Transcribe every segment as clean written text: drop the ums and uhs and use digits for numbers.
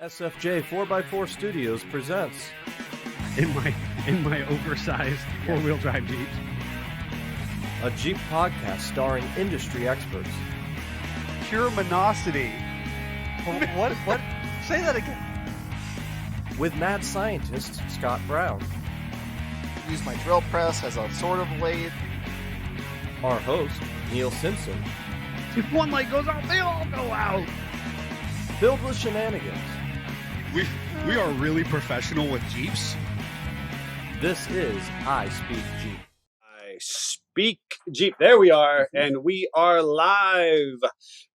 SFJ 4x4 Studios presents in my oversized four-wheel drive Jeep. a Jeep podcast starring industry experts. Pure monosity. What? Say that again. With mad scientist Scott Brown, Use my drill press as a sort of lathe. our host Neil Simpson, If one light goes out, they all go out. filled with shenanigans. We are really professional with Jeeps. This is I Speak Jeep. I Speak Jeep. There we are, and we are live.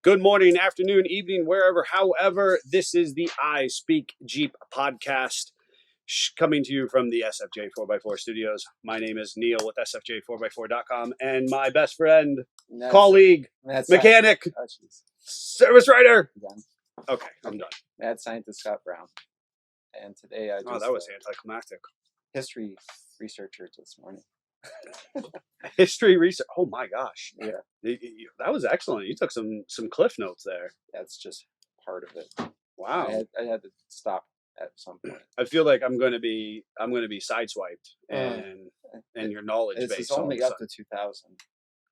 Good morning, afternoon, evening, wherever, however. This is the I Speak Jeep podcast coming to you from the SFJ 4x4 studios. My name is Neil with SFJ4x4.com, and my best friend, colleague, mechanic, service writer. Okay, I'm done. Mad scientist Scott Brown, and today I just Oh, that was anticlimactic. history researcher this morning. History research. Oh my gosh. Yeah, That was excellent. You took some cliff notes there. that's just part of it. Wow. I had to stop at some point. I feel like I'm going to be sideswiped and your knowledge This base. is only all of up a to 2000. sudden.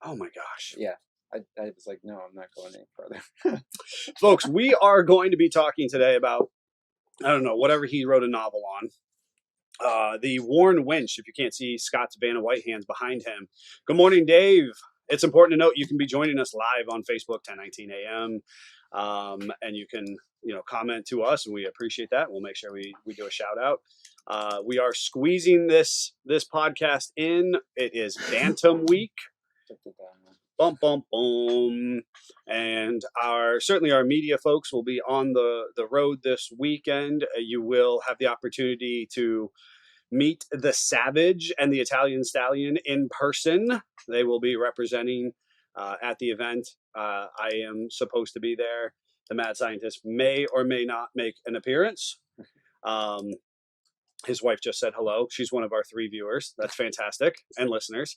Oh my gosh. Yeah, I was like, no, I'm not going any further. Folks, we are going to be talking today about, I don't know, whatever he wrote a novel on. The Warren Winch, if you can't see Scott's band of white hands behind him. Good morning, Dave. It's important to note you can be joining us live on Facebook, 10:19 a.m. And you can, comment to us, and we appreciate that. We'll make sure we do a shout out. We are squeezing this podcast in. It is Bantam week. Bum, bum, bum. And certainly our media folks will be on the road this weekend. You will have the opportunity to meet the Savage and the Italian Stallion in person. They will be representing at the event. I am supposed to be there. The Mad Scientist may or may not make an appearance. His wife just said hello. She's one of our 3 viewers. That's fantastic. And listeners.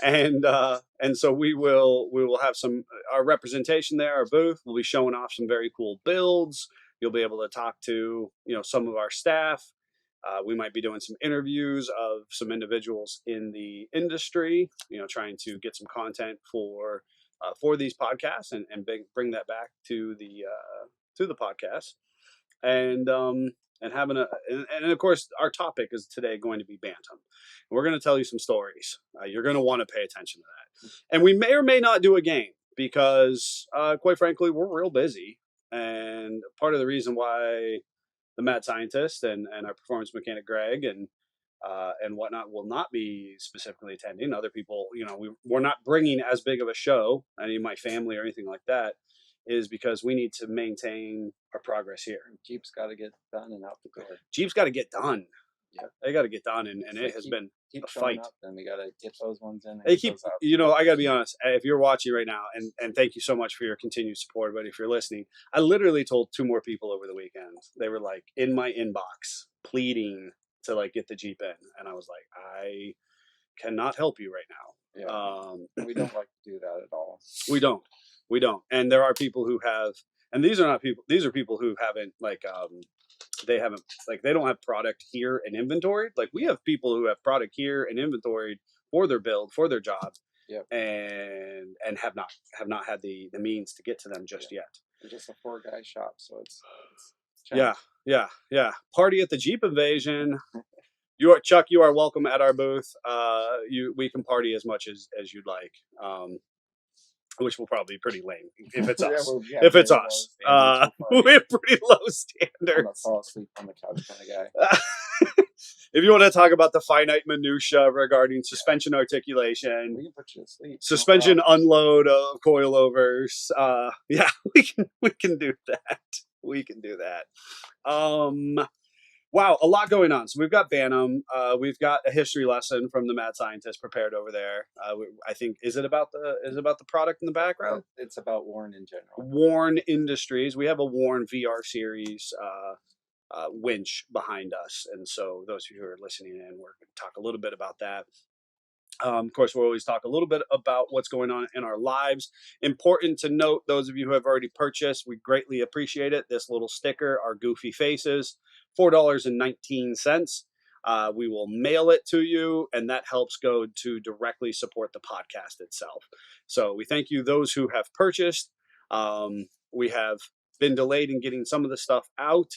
And so we will have our representation there, our booth. We'll be showing off some very cool builds. You'll be able to talk to, some of our staff. We might be doing some interviews of some individuals in the industry, trying to get some content for these podcasts and bring that back to the podcast. And having and of course our topic is today going to be Bantam. We're going to tell you some stories. You're going to want to pay attention to that. And we may or may not do a game because quite frankly, we're real busy. And part of the reason why the Mad Scientist and our performance mechanic Greg and whatnot will not be specifically attending. Other people, we're not bringing as big of a show, any of my family or anything like that, is because we need to maintain our progress here. Jeep's got to get done and out the door. Jeep's got to get done. Yeah, they got to get done, and it has been keep a fight. Up, then we got to get those ones in. They keep, I got to be honest. If you're watching right now, and thank you so much for your continued support. But if you're listening, I literally told 2 more people over the weekend. They were like in my inbox pleading to get the Jeep in, and I was like, I cannot help you right now. Yeah. We don't like to do that at all. We don't. And there are people who have, and these are people who haven't they don't have product here and inventoried. We have people who have product here and inventoried for their build, for their job. Yep. And have not had the means to get to them just yet. We're just a 4-guy shop, so it's yeah. Party at the Jeep Invasion. Chuck, you are welcome at our booth. We can party as much as you'd like. Which will probably be pretty lame if it's us. If it's us, we have pretty low standards. I'm a fall asleep on the couch kind of guy. If you want to talk about the finite minutia regarding suspension articulation, we can put you to sleep. Suspension unload of coilovers, yeah, we can do that. We can do that. Wow, a lot going on. So we've got Bantam. We've got a history lesson from the Mad Scientist prepared over there. I think is it about the product in the background? It's about Warren in general. Warren Industries. We have a Warren VR series winch behind us, and so those of you who are listening in, we're going to talk a little bit about that. Of course, we'll always talk a little bit about what's going on in our lives. Important to note, those of you who have already purchased, we greatly appreciate it. This little sticker, our goofy faces, $4.19. We will mail it to you, and that helps go to directly support the podcast itself. So we thank you, those who have purchased. We have been delayed in getting some of the stuff out.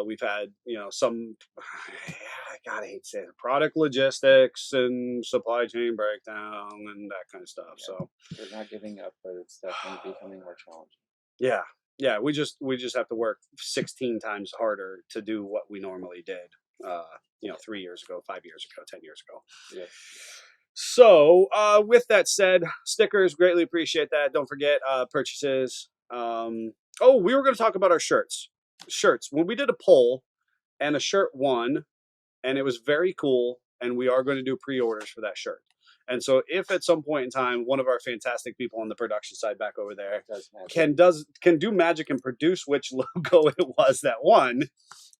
We've had, some, God, I hate saying it, product logistics and supply chain breakdown and that kind of stuff. Yeah. So We're not giving up, but it's definitely becoming more challenging. yeah, we just have to work 16 times harder to do what we normally did. 3 years ago, 5 years ago, 10 years ago. Yeah. So, with that said, stickers, greatly appreciate that. Don't forget purchases. We were going to talk about our shirts. Shirts. When we did a poll, and a shirt won, and it was very cool, and we are going to do pre-orders for that shirt. And so, if at some point in time, one of our fantastic people on the production side back over there can do magic and produce which logo it was that won,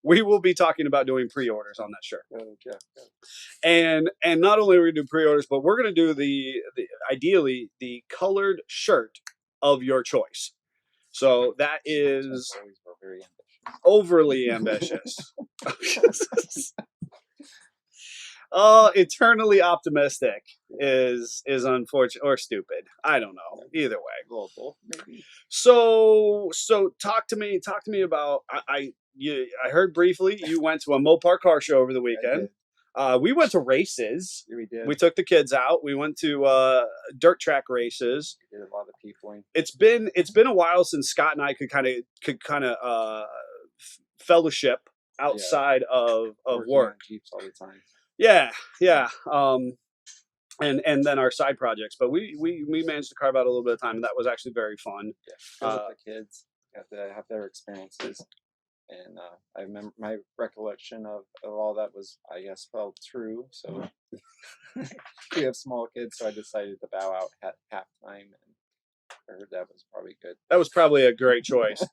we will be talking about doing pre-orders on that shirt. Okay. And not only are we going to do pre-orders, but we're going to do the ideally the colored shirt of your choice. So that is very ambitious. overly ambitious. Eternally optimistic is unfortunate or stupid. I don't know. Either way. Maybe. So talk to me about I heard briefly you went to a Mopar car show over the weekend. We went to races. Yeah, we did. We took the kids out. We went to dirt track races. We did a lot of peopling. It's been a while since Scott and I could kind of fellowship outside of work. Jeeps all the time. Yeah. And then our side projects, but we managed to carve out a little bit of time, and that was actually very fun. Yeah, with the kids, got to have their experiences, and I remember my recollection of all that was, I guess, felt true. So we have small kids, so I decided to bow out at halftime, and I heard that was probably good. That was probably a great choice.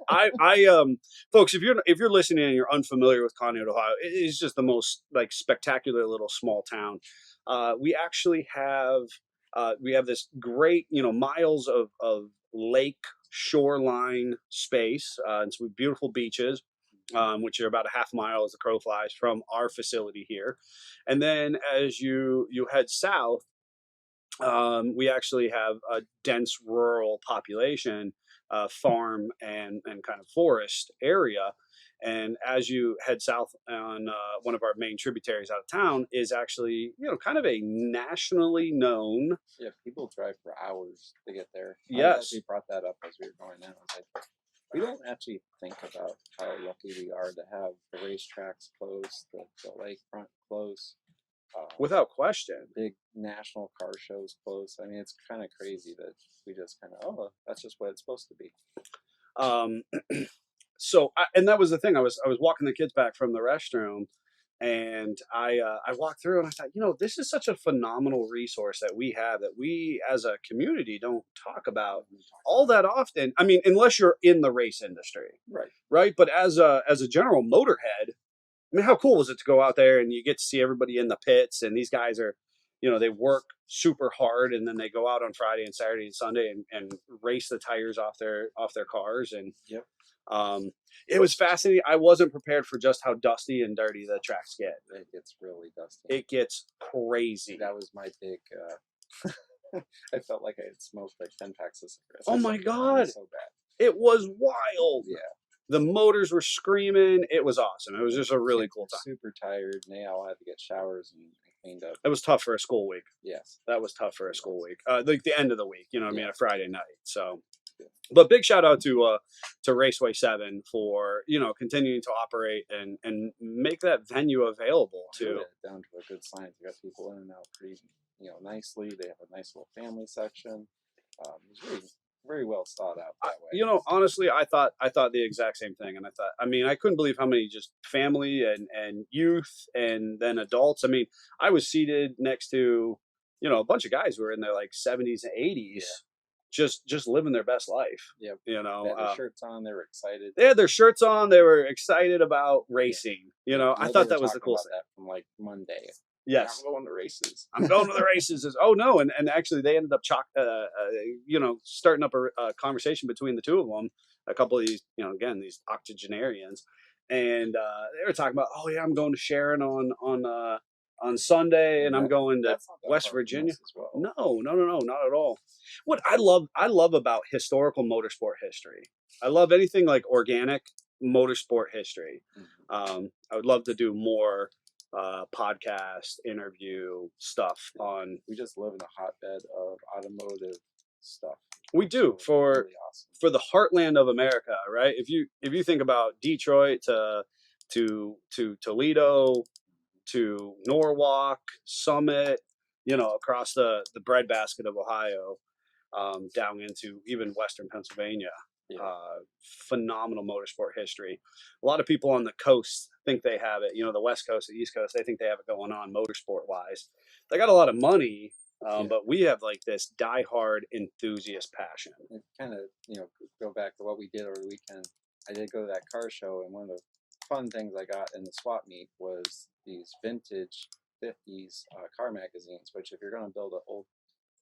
Folks, if you're listening and you're unfamiliar with Conneaut, Ohio, it is just the most like spectacular little small town. We actually have this great, miles of lake shoreline space, and some beautiful beaches, which are about a half mile as the crow flies from our facility here. And then as you head south, we actually have a dense rural population, farm and kind of forest area. And as you head south on one of our main tributaries out of town is actually, kind of a nationally known. Yeah, people drive for hours to get there. Yes. We brought that up as we were going down. We don't actually think about how lucky we are to have the racetracks close, the lakefront close. Without question. Big national car shows close. I mean, it's kind of crazy that we just kind of, that's just what it's supposed to be. So, and that was the thing. I was walking the kids back from the restroom, and I walked through, and I thought, this is such a phenomenal resource that we have that we as a community don't talk about all that often. I mean, unless you're in the race industry, right? But as a general motorhead, I mean, how cool was it to go out there and you get to see everybody in the pits, and these guys are, they work super hard, and then they go out on Friday and Saturday and Sunday and race the tires off their cars. And it was fascinating. I wasn't prepared for just how dusty and dirty the tracks get. It gets really dusty. It gets crazy. That was my big. I felt like I had smoked like 10 packs of cigarettes. Oh my God! It was so bad. It was wild. Yeah. The motors were screaming. It was awesome. It was just a really cool time. Super tired, and they all had to get showers and cleaned up. It was tough for a school week. Yes. That was tough for a school week. Like the end of the week, a Friday night. So, but big shout out to Raceway 7 for, continuing to operate and make that venue available to. Down to a good science. You got people in and out pretty, nicely. They have a nice little family section. It's really very well thought out that way. Honestly, I thought the exact same thing, and I couldn't believe how many just family and youth and then adults. I mean, I was seated next to, a bunch of guys who were in their like 70s and 80s, just living their best life. Yeah, they had their shirts on. They were excited. They had their shirts on. They were excited about racing. I thought that was the coolest thing. That from like Monday. Yes. I'm going to races. I'm going to the races. Oh no, and actually they ended up starting up a conversation between the two of them. A couple of these, again, these octogenarians, and they were talking about, oh yeah, I'm going to Sharon on Sunday, and I'm going to That's not that West far from Virginia. us as well. No, not at all. What I love about historical motorsport history. I love anything like organic motorsport history. I would love to do more podcast interview stuff on. We just live in a hotbed of automotive stuff. We do So for really awesome. for the heartland of America, right? If you think about Detroit to Toledo to Norwalk, Summit, across the breadbasket of Ohio, down into even Western Pennsylvania. Yeah. Phenomenal motorsport history. A lot of people on the coast think they have it. The West Coast, the East Coast, they think they have it going on motorsport wise. They got a lot of money, but we have like this diehard enthusiast passion. And kind of, go back to what we did over the weekend. I did go to that car show, and one of the fun things I got in the swap meet was these vintage 50s car magazines, which if you're going to build an old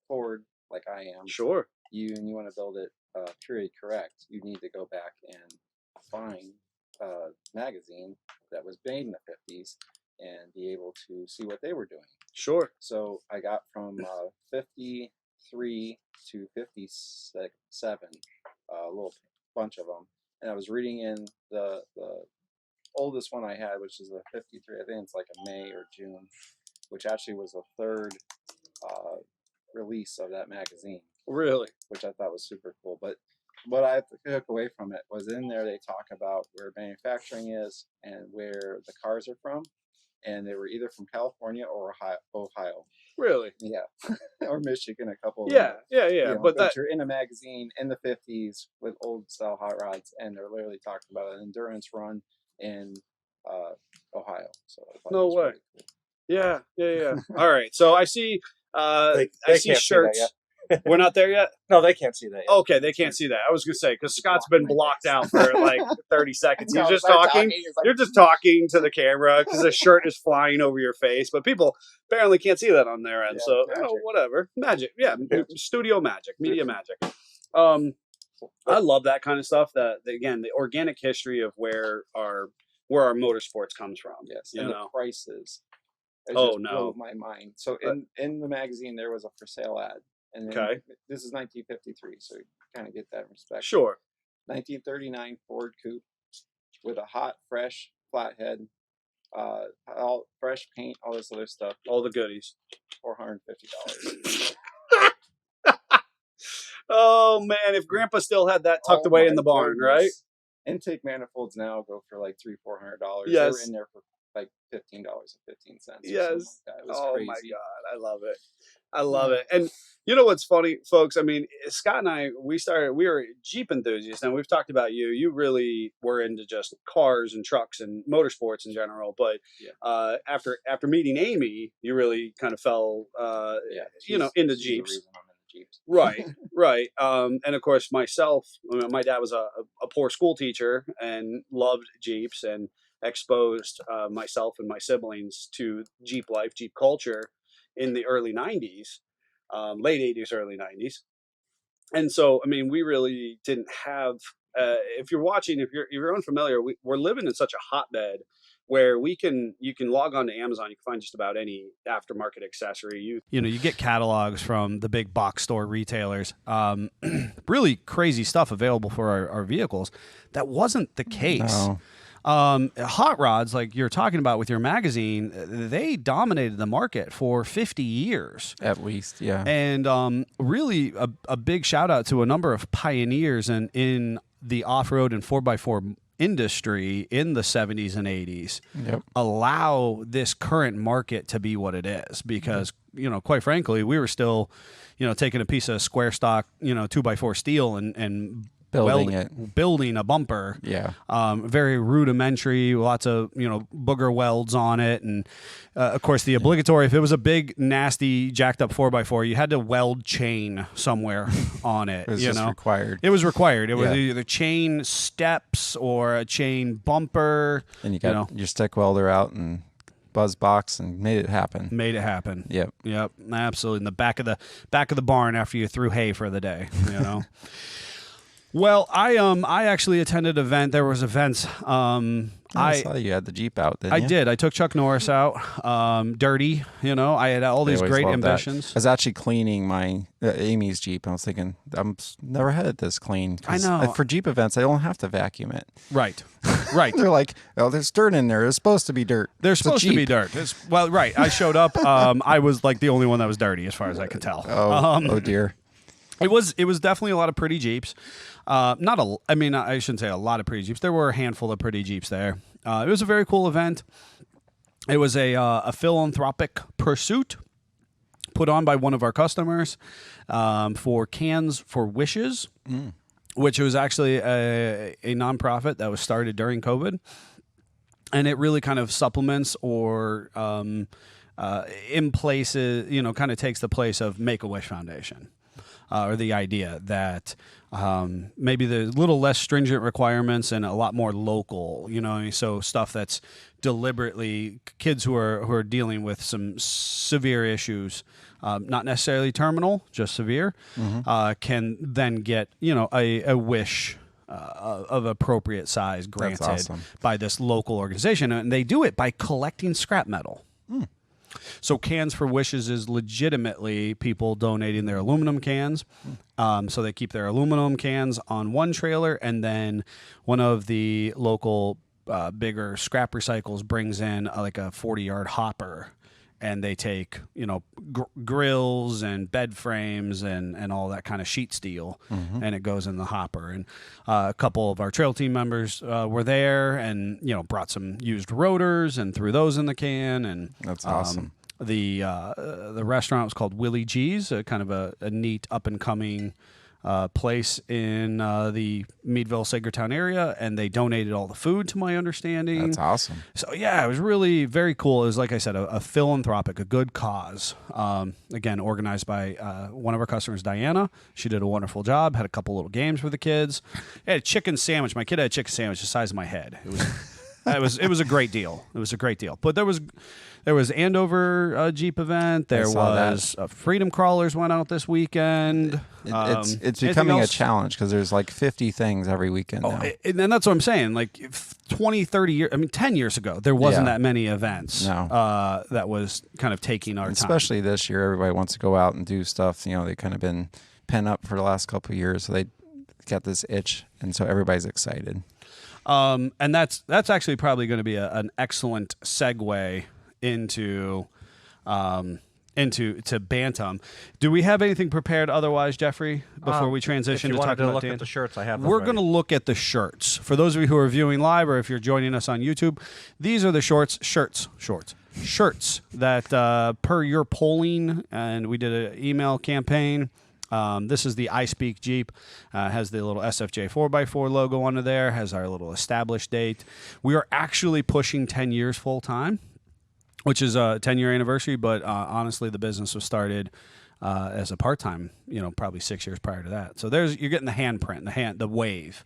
Ford like I am, Sure. you want to build it period correct, you need to go back and find a magazine that was made in the 50s and be able to see what they were doing. Sure. So I got from 53 to 57, a little bunch of them, and I was reading in the oldest one I had, which is the 53. I think it's like a May or June, which actually was the third release of that magazine. Really? Which I thought was super cool. But what I took away from it was in there they talk about where manufacturing is and where the cars are from, and they were either from California or Ohio. Really? Yeah. Or Michigan, a couple of Yeah, them. yeah. But that you're in a magazine in the 50s with old style hot rods, and they're literally talking about an endurance run in Ohio. So I thought no it was way. really cool. Yeah. All right. So I see. They I see can't see that shirts. We're not there yet. No, they can't see that yet. Okay, they can't see that. I was gonna say because Scott's been blocked out for like 30 seconds. He's No, just if I'm talking. it's like, You're just talking to the camera because the shirt is flying over your face, but people apparently can't see that on their end. Yeah, So magic. whatever, magic. Yeah, Yeah. studio magic, media magic. I love that kind of stuff. That again, the organic history of where our motorsports comes from. Yes, you and know. the prices. It Oh, just no. blew my mind. So in the magazine there was a for sale ad, and then Okay. this is 1953, so you kind of get that respect. Sure. 1939 Ford Coupe with a hot, fresh flathead, all fresh paint, all this other stuff. All the goodies. $450. Oh man, if Grandpa still had that tucked Oh away in my the barn, goodness. right? Intake manifolds now go for like $300-$400. They Yes. were in there for like $15.15. Yes. Like that. It was Oh crazy. my God, I love it. I love it. And you know what's funny, folks? I mean, Scott and I, we were Jeep enthusiasts, and we've talked about you. You really were into just cars and trucks and motorsports in general. But Yeah. after meeting Amy, you really kind of fell, into she's the Jeeps. reason I'm into Jeeps. Right. And of course, myself, my dad was a poor school teacher and loved Jeeps and exposed myself and my siblings to Jeep life, Jeep culture in the early 90s, late 80s, early 90s. And so, I mean, we really didn't have, if you're watching, if you're unfamiliar, we're living in such a hotbed where you can log on to Amazon, you can find just about any aftermarket accessory. You get catalogs from the big box store retailers, really crazy stuff available for our vehicles. That wasn't the case. No. Hot rods, like you're talking about with your magazine, they dominated the market for 50 years. At least, yeah. And really a big shout out to a number of pioneers in the off-road and 4x4 industry in the 70s and 80s. Yep. Allow this current market to be what it is because, quite frankly, we were still, taking a piece of square stock, 2x4 steel and building a bumper. Yeah. Very rudimentary, lots of, booger welds on it. And of course the obligatory, if it was a big, nasty, jacked up 4x4, you had to weld chain somewhere on it. It was just required. It was required. It was either chain steps or a chain bumper. And you got your stick welder out and buzz box and made it happen. Made it happen. Yep. Yep. Absolutely. In the back of the barn after you threw hay for the day. You know. Well, I actually attended an event. There was events. I saw you had the Jeep out, didn't you? I did. I took Chuck Norris out. Dirty, you know. I had all these great ambitions. I was actually cleaning my Amy's Jeep. I was thinking, never had it this clean. I know. For Jeep events, I don't have to vacuum it. Right. Right. They're like, oh, there's dirt in there. It's supposed to be dirt. There's supposed to be dirt. Well, right. I shoulded up. I was like the only one that was dirty, as far as I could tell. Oh dear. It was definitely a lot of pretty Jeeps. I shouldn't say a lot of pretty Jeeps. There were a handful of pretty Jeeps there. It was a very cool event. It was a philanthropic pursuit put on by one of our customers for Cans for Wishes, which was actually a nonprofit that was started during COVID. And it really kind of supplements or in places, you know, kind of takes the place of Make-A-Wish Foundation. Or the idea that maybe there's a little less stringent requirements and a lot more local, you know, so stuff that's deliberately kids who are dealing with some severe issues, not necessarily terminal, just severe, can then get, you know, a wish of appropriate size granted by this local organization. And they do it by collecting scrap metal. So Cans for Wishes is legitimately people donating their aluminum cans. So they keep their aluminum cans on one trailer, and then one of the local bigger scrap recycles brings in like a 40-yard hopper, and they take, you know, grills and bed frames and all that kind of sheet steel, and it goes in the hopper. And a couple of our trail team members were there, and, you know, brought some used rotors and threw those in the can. And that's awesome. The restaurant was called Willie G's, kind of a neat up and coming place in the Meadville, Sagertown area, and they donated all the food, to my understanding. That's awesome. So yeah, it was really very cool. It was, like I said, a philanthropic, a good cause. Again, organized by one of our customers, Diana. She did a wonderful job. Had a couple little games for the kids. They had a chicken sandwich. My kid had a chicken sandwich the size of my head. It was a great deal. It was a great deal. But there was Andover Jeep event. There was Freedom Crawlers went out this weekend. It's becoming a challenge because there's like 50 things every weekend now. And that's what I'm saying. Like 20, 30 years, 10 years ago, there wasn't that many events that was kind of taking our time. Especially this year, everybody wants to go out and do stuff. You know, they've kind of been pent up for the last couple of years, so they got this itch, and so everybody's excited. And that's actually probably going to be an excellent segue into Bantam. Do we have anything prepared otherwise, Jeffrey, before we transition to talking about at the shirts? I have. We're going to look at the shirts. For those of you who are viewing live, or if you're joining us on YouTube, these are the shirts that per your polling, and we did an email campaign. This is the I Speak Jeep. Has the little SFJ 4x4 logo under there. Has our little established date. We are actually pushing 10 years full time, which is a 10-year anniversary. But honestly, the business was started as a part-time, you know, probably 6 years prior to that. So you're getting the handprint, the wave.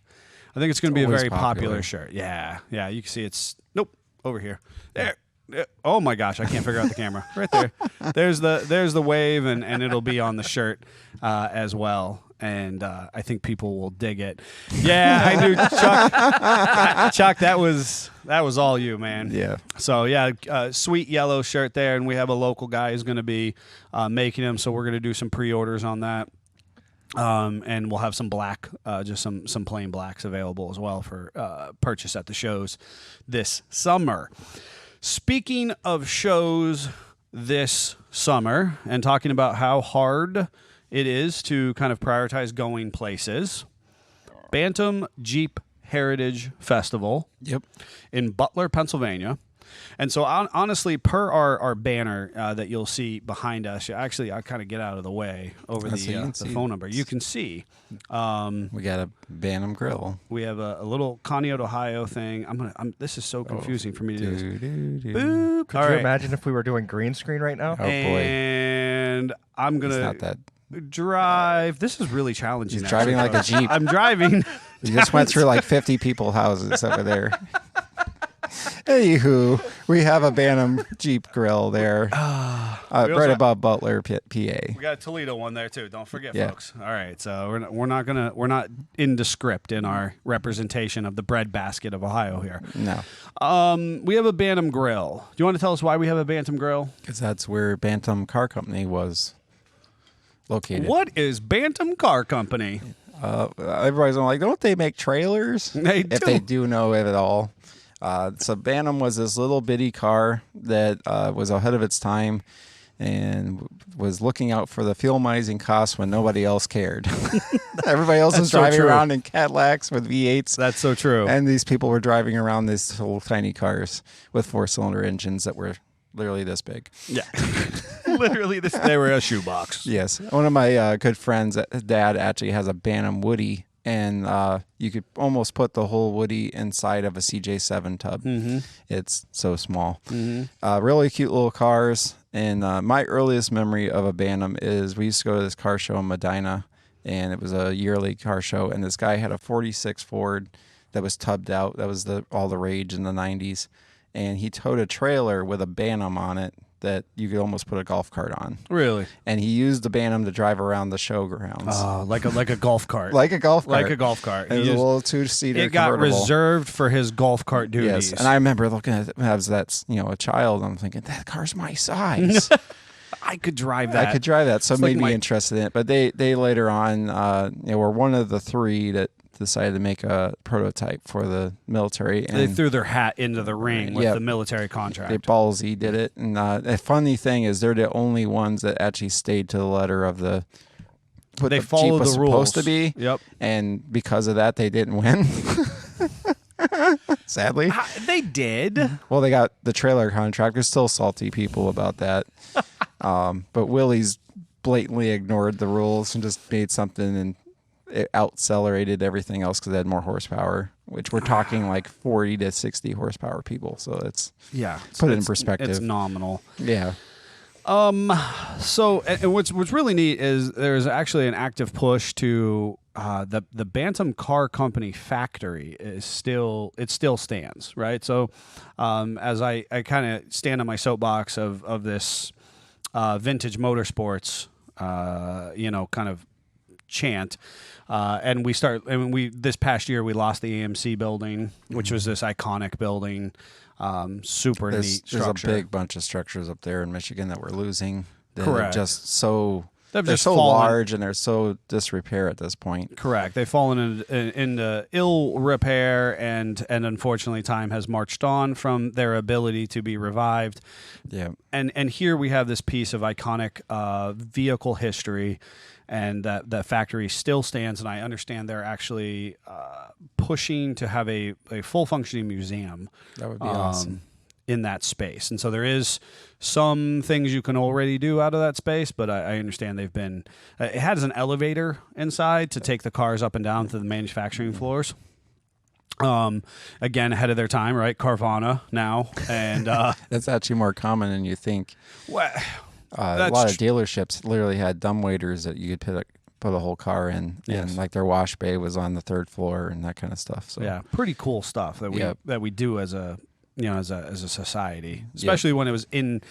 I think it's going to be a very popular shirt. Yeah. You can see it's over here. There. Oh my gosh, I can't figure out the camera. Right there. There's the wave, and it'll be on the shirt as well. And I think people will dig it. Yeah, I knew Chuck. Chuck, that was all you, man. Yeah. So yeah, sweet yellow shirt there, and we have a local guy who's going to be making them. So we're going to do some pre-orders on that. And we'll have some black, just some plain blacks available as well for purchase at the shows this summer. Speaking of shows this summer and talking about how hard it is to kind of prioritize going places, Bantam Jeep Heritage Festival in Butler, Pennsylvania. And so honestly, per our banner that you'll see behind us, actually I kind of get out of the way over the phone number. You can see. We got a Bantam grill. We have a little Conneaut, Ohio thing. This is so confusing for me to do this. Boop. Could you imagine if we were doing green screen right now? Oh boy! And I'm gonna drive. This is really challenging. He's driving like a Jeep. I'm driving. You just went through like 50 people's houses over there. Anywho, we have a Bantam Jeep grill there, right above Butler, PA. We got a Toledo one there too. Don't forget, Yeah. folks. All right, so we're not indescript in our representation of the breadbasket of Ohio here. No, We have a Bantam grill. Do you want to tell us why we have a Bantam grill? because that's where Bantam Car Company was located. What is Bantam Car Company? Everybody's like, don't they make trailers? They If do. they do know it at all. So Bantam was this little bitty car that was ahead of its time and was looking out for the fuel mining costs when nobody else cared. Everybody else was so driving true. around in Cadillacs with V8s. That's so true. And these people were driving around these little tiny cars with 4-cylinder engines that were literally this big. Yeah. Literally, they were a shoebox. Yes. One of my good friends' dad actually has a Bantam Woody, and you could almost put the whole Woody inside of a CJ7 tub. Mm-hmm. It's so small. Mm-hmm. Really cute little cars. And my earliest memory of a Bantam is we used to go to this car show in Medina, and it was a yearly car show, and this guy had a 46 Ford that was tubbed out. That was all the rage in the 90s. And he towed a trailer with a Bantam on it that you could almost put a golf cart on. Really? And he used the Bantam to drive around the showgrounds. Oh, like a golf cart. Like a golf cart. Like a golf cart. It was a little 2-seater It got convertible. reserved for his golf cart duties. Yes, and I remember looking at it as that's a child. I'm thinking that car's my size. I could drive that. I could drive that, so it It's like made me interested in it. But they later on were one of the three that decided to make a prototype for the military. And They threw their hat into the ring with Yeah. the military contract. they ballsy did it. And the funny thing is they're the only ones that actually stayed to the letter of what They the Jeep followed was the rules. supposed to be. Yep. And because of that, they didn't win. Sadly. They did. Well, they got the trailer contract. There's still salty people about that. But Willie's blatantly ignored the rules and just made something, and it outaccelerated everything else because it had more horsepower, which we're talking like 40 to 60 horsepower people. So it's Yeah. Put it in It's perspective. nominal. yeah. So, and what's really neat is there's actually an active push to the Bantam Car Company factory still stands, right? So, as I kind of stand on my soapbox of this vintage motorsports, kind of chant, and we this past year we lost the AMC building, which was this iconic building. Super neat structure. There's a big bunch of structures up there in Michigan that we're losing. That Correct. Are just so They've they're just so fallen. large and they're so disrepair at this point. Correct. They've fallen into ill repair, and unfortunately, time has marched on from their ability to be revived. Yeah. And here we have this piece of iconic vehicle history, and that factory still stands. And I understand they're actually pushing to have a full functioning museum. That would be awesome. In that space. And so there is some things you can already do out of that space, but I understand they've been it has an elevator inside to take the cars up and down to the manufacturing floors. Again, ahead of their time, right? Carvana now. And That's actually more common than you think. A lot of dealerships literally had dumbwaiters that you could put a whole car in, Yes. and like their wash bay was on the 3rd floor and that kind of stuff. So yeah, pretty cool stuff that we do as a as a society, especially when it was in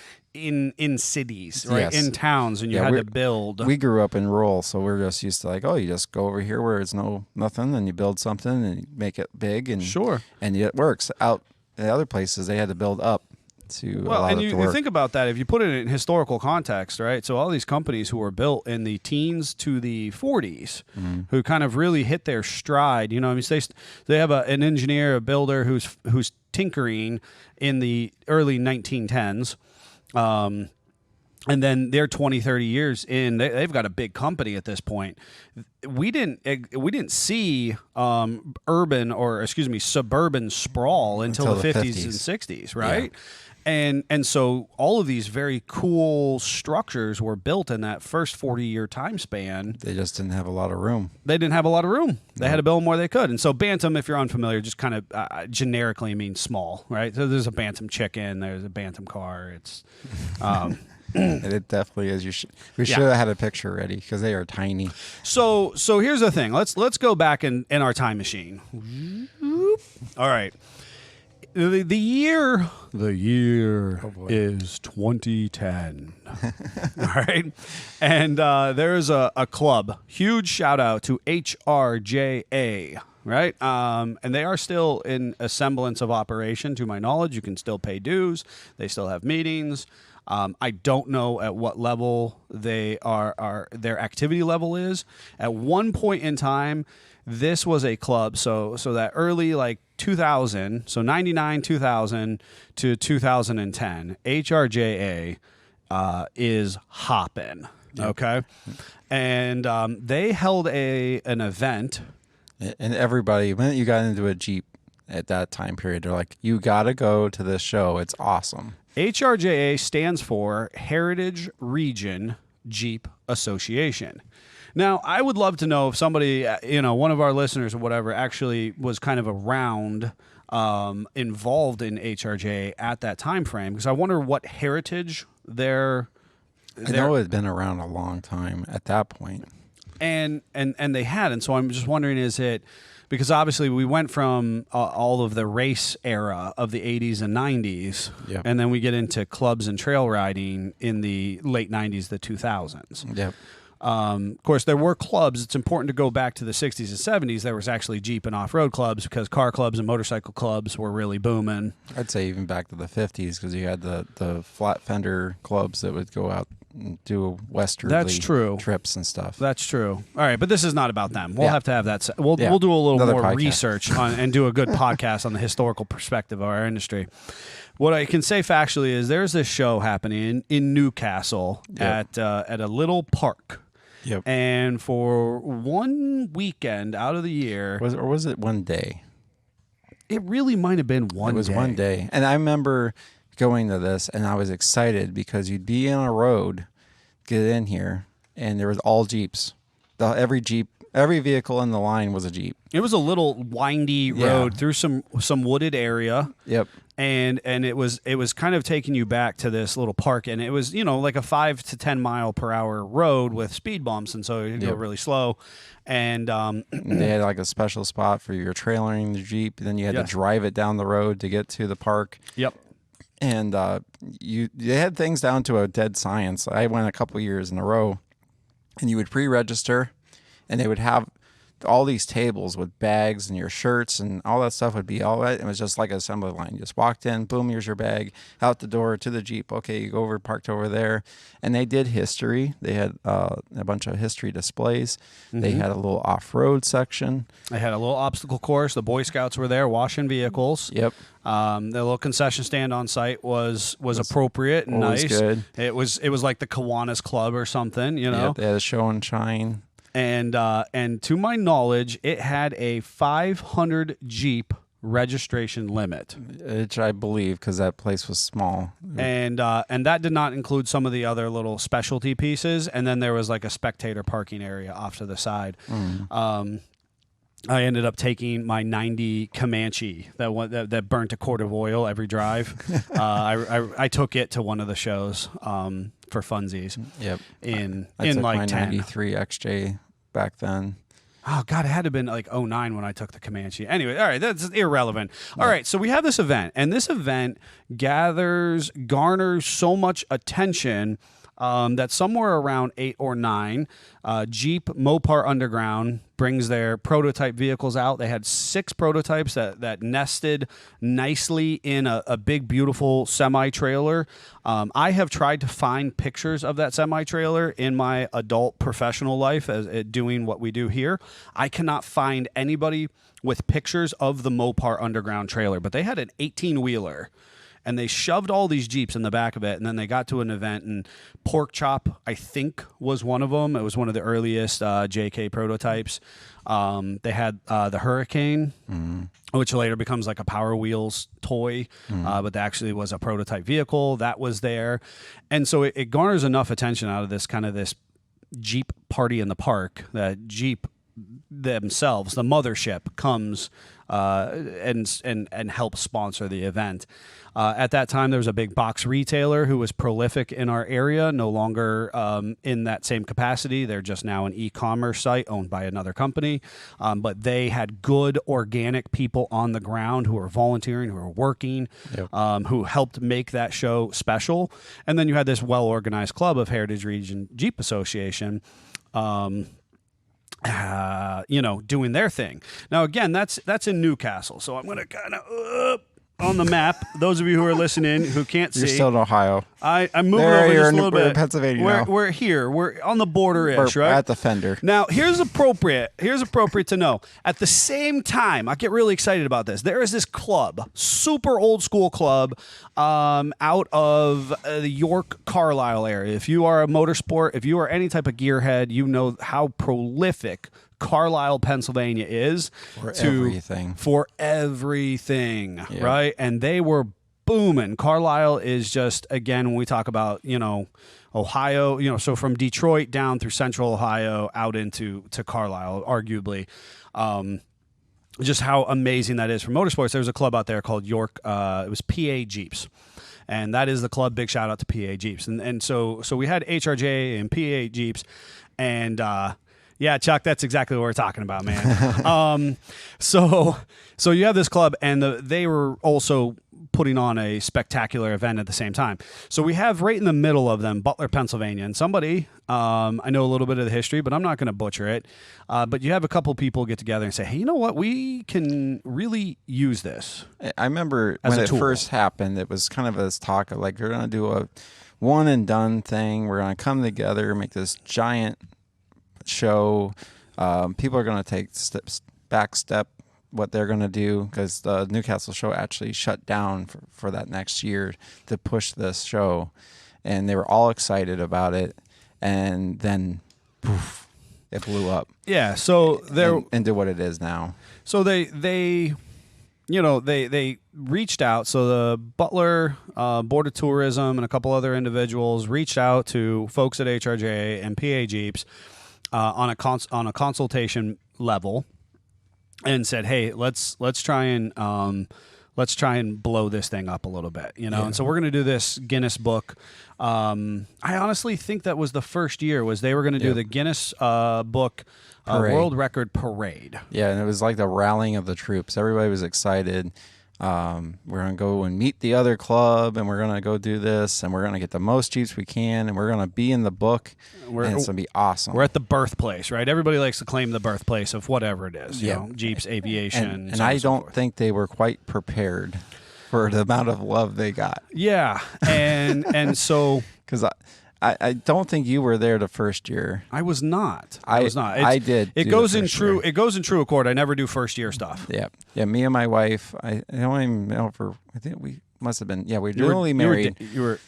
cities, right? Yes. In towns, and you had to build. We grew up in rural, so we're just used to like, you just go over here where it's nothing, and you build something and you make it big, and Sure. and it works. Out in other places, they had to build up to allow it to you work. think about that if you put it in historical context, right? So all these companies who were built in the teens to the 40s, who kind of really hit their stride, I mean, they have an engineer, a builder who's tinkering in the early 1910s. And then they're 20, 30 years in, they've got a big company at this point. We didn't see suburban sprawl until the 50s and 60s, right? Yeah. And so all of these very cool structures were built in that first 40-year time span. They just didn't have a lot of room. They didn't have a lot of room. They had to build more they could. And so Bantam, if you're unfamiliar, just kind of generically means small, right? So there's a Bantam chicken, there's a Bantam car. It's It definitely is. We should have had a picture ready because they are tiny. So here's the thing. Let's go back in our time machine. All right. The year boy. is 2010. All right. And there's a club. Huge shout out to HRJA. Right. And they are still in a semblance of operation, to my knowledge. You can still pay dues. They still have meetings. I don't know at what level they are their activity level is. At one point in time, this was a club. So that early like 2000, so 99, 2000 to 2010, HRJA is hopping. Yep. Okay. And they held an event. And everybody, when you got into a Jeep at that time period, they're like, you got to go to this show. It's awesome. HRJA stands for Heritage Region Jeep Association. Now, I would love to know if somebody, one of our listeners or whatever, actually was kind of around, involved in HRJA at that time frame, because I wonder what heritage I know it had been around a long time at that point. And they had, and so I'm just wondering, is it because obviously we went from all of the race era of the 80s and 90s, yep. and then we get into clubs and trail riding in the late 90s, the 2000s. Yep. Of course, there were clubs. It's important to go back to the 60s and 70s. There was actually Jeep and off-road clubs because car clubs and motorcycle clubs were really booming. I'd say even back to the 50s because you had the flat fender clubs that would go out and do westerly trips and stuff. That's true. All right, but this is not about them. We'll have to have that. We'll do a little Another more podcast. research and do a good podcast on the historical perspective of our industry. What I can say factually is there's this show happening in Newcastle at a little park. Yep. And for one weekend out of the year... Was it one day? It really might have been one day. It was one day. And I remember going to this, and I was excited because you'd be on a road, get in here, and there was all Jeeps. Every vehicle in the line was a Jeep. It was a little windy road through some wooded area. Yep. And it was kind of taking you back to this little park, and it was like a 5 to 10 mile per hour road with speed bumps, and so you go really slow. And they had like a special spot for your trailering the Jeep. Then you had to drive it down the road to get to the park. Yep. And they had things down to a dead science. I went a couple years in a row, and you would pre-register, and they would have all these tables with bags and your shirts and all that stuff would be all right. It was just like an assembly line. You just walked in, boom, here's your bag, out the door to the Jeep. Okay, you go over, parked over there. And they did history. They had a bunch of history displays. Mm-hmm. They had a little off-road section. They had a little obstacle course. The Boy Scouts were there washing vehicles. Yep. The little concession stand on site was appropriate and nice. Good. It was like the Kiwanis Club or something, Yep, they had a show and shine. And to my knowledge, it had a 500 Jeep registration limit, which I believe because that place was small. And that did not include some of the other little specialty pieces. And then there was like a spectator parking area off to the side. I ended up taking my 90 Comanche that burnt a quart of oil every drive. I took it to one of the shows for funsies. Yep. I took like my 10. 93 XJ back then. Oh, God, it had to have been like 09 when I took the Comanche. Anyway, all right, that's irrelevant. All right, so we have this event, and this event garners so much attention that somewhere around 8 or 9, Jeep Mopar Underground brings their prototype vehicles out. They had 6 prototypes that nested nicely in a big, beautiful semi-trailer. I have tried to find pictures of that semi-trailer in my adult professional life as doing what we do here. I cannot find anybody with pictures of the Mopar Underground trailer, but they had an 18-wheeler. And they shoved all these Jeeps in the back of it, and then they got to an event, and Pork Chop, I think, was one of them. It was one of the earliest JK prototypes. They had the Hurricane, which later becomes like a Power Wheels toy, but that actually was a prototype vehicle. That was there. And so it garners enough attention out of this kind of this Jeep party in the park that Jeep themselves, the mothership, comes and helps sponsor the event. At that time, there was a big box retailer who was prolific in our area, no longer in that same capacity. They're just now an e-commerce site owned by another company. But they had good organic people on the ground who were volunteering, who were working, who helped make that show special. And then you had this well-organized club of Heritage Region Jeep Association, doing their thing. Now, again, that's in Newcastle. So I'm going to kind of on the map. Those of you who are listening who can't see, You're still in Ohio. I'm moving There, over you're just a in- little we're in bit. Pennsylvania now. We're here. We're on the border-ish, We're right? at the fender. Now, here's appropriate to know. At the same time, I get really excited about this. There is this club, super old school club, out of the York, Carlisle area. If you are a motorsport, if you are any type of gearhead, you know how prolific Carlisle, Pennsylvania is everything. For everything, right? And they were booming. Carlisle is just, again, when we talk about, Ohio, so from Detroit down through central Ohio out into Carlisle, arguably, just how amazing that is for motorsports. There's a club out there called York, it was PA Jeeps. And that is the club. Big shout out to PA Jeeps. And so we had HRJ and PA Jeeps, and yeah, Chuck, that's exactly what we're talking about, man. So you have this club, and they were also putting on a spectacular event at the same time. So we have right in the middle of them, Butler, Pennsylvania, and somebody, I know a little bit of the history, but I'm not going to butcher it. But you have a couple people get together and say, hey, you know what? We can really use this. I remember as when a it tool. first happened, it was kind of this talk of like, we're going to do a one and done thing. We're going to come together, make this giant show. People are going to take back step what they're going to do, because the Newcastle show actually shut down for that next year to push this show, and they were all excited about it, and then poof, it blew up. Yeah, so they're into what it is now. So they reached out. So the Butler Board of Tourism and a couple other individuals reached out to folks at HRJ and PA Jeeps on a consultation level, and said, hey, let's try and blow this thing up a little bit, And so we're going to do this Guinness book. I honestly think that was the first year was they were going to do the Guinness book world record parade. Yeah, and it was like the rallying of the troops. Everybody was excited. We're going to go and meet the other club, and we're going to go do this, and we're going to get the most Jeeps we can, and we're going to be in the book, and it's going to be awesome. We're at the birthplace, right? Everybody likes to claim the birthplace of whatever it is, Jeeps, aviation. And I don't think they were quite prepared for the amount of love they got. Yeah, and so... Because I don't think you were there the first year. I was not. I was not. I did. It goes in true. It goes in true accord. I never do first year stuff. Yeah. Yeah. Me and my wife. I don't even know for. I think we must have been. Yeah, we were newly married. You were.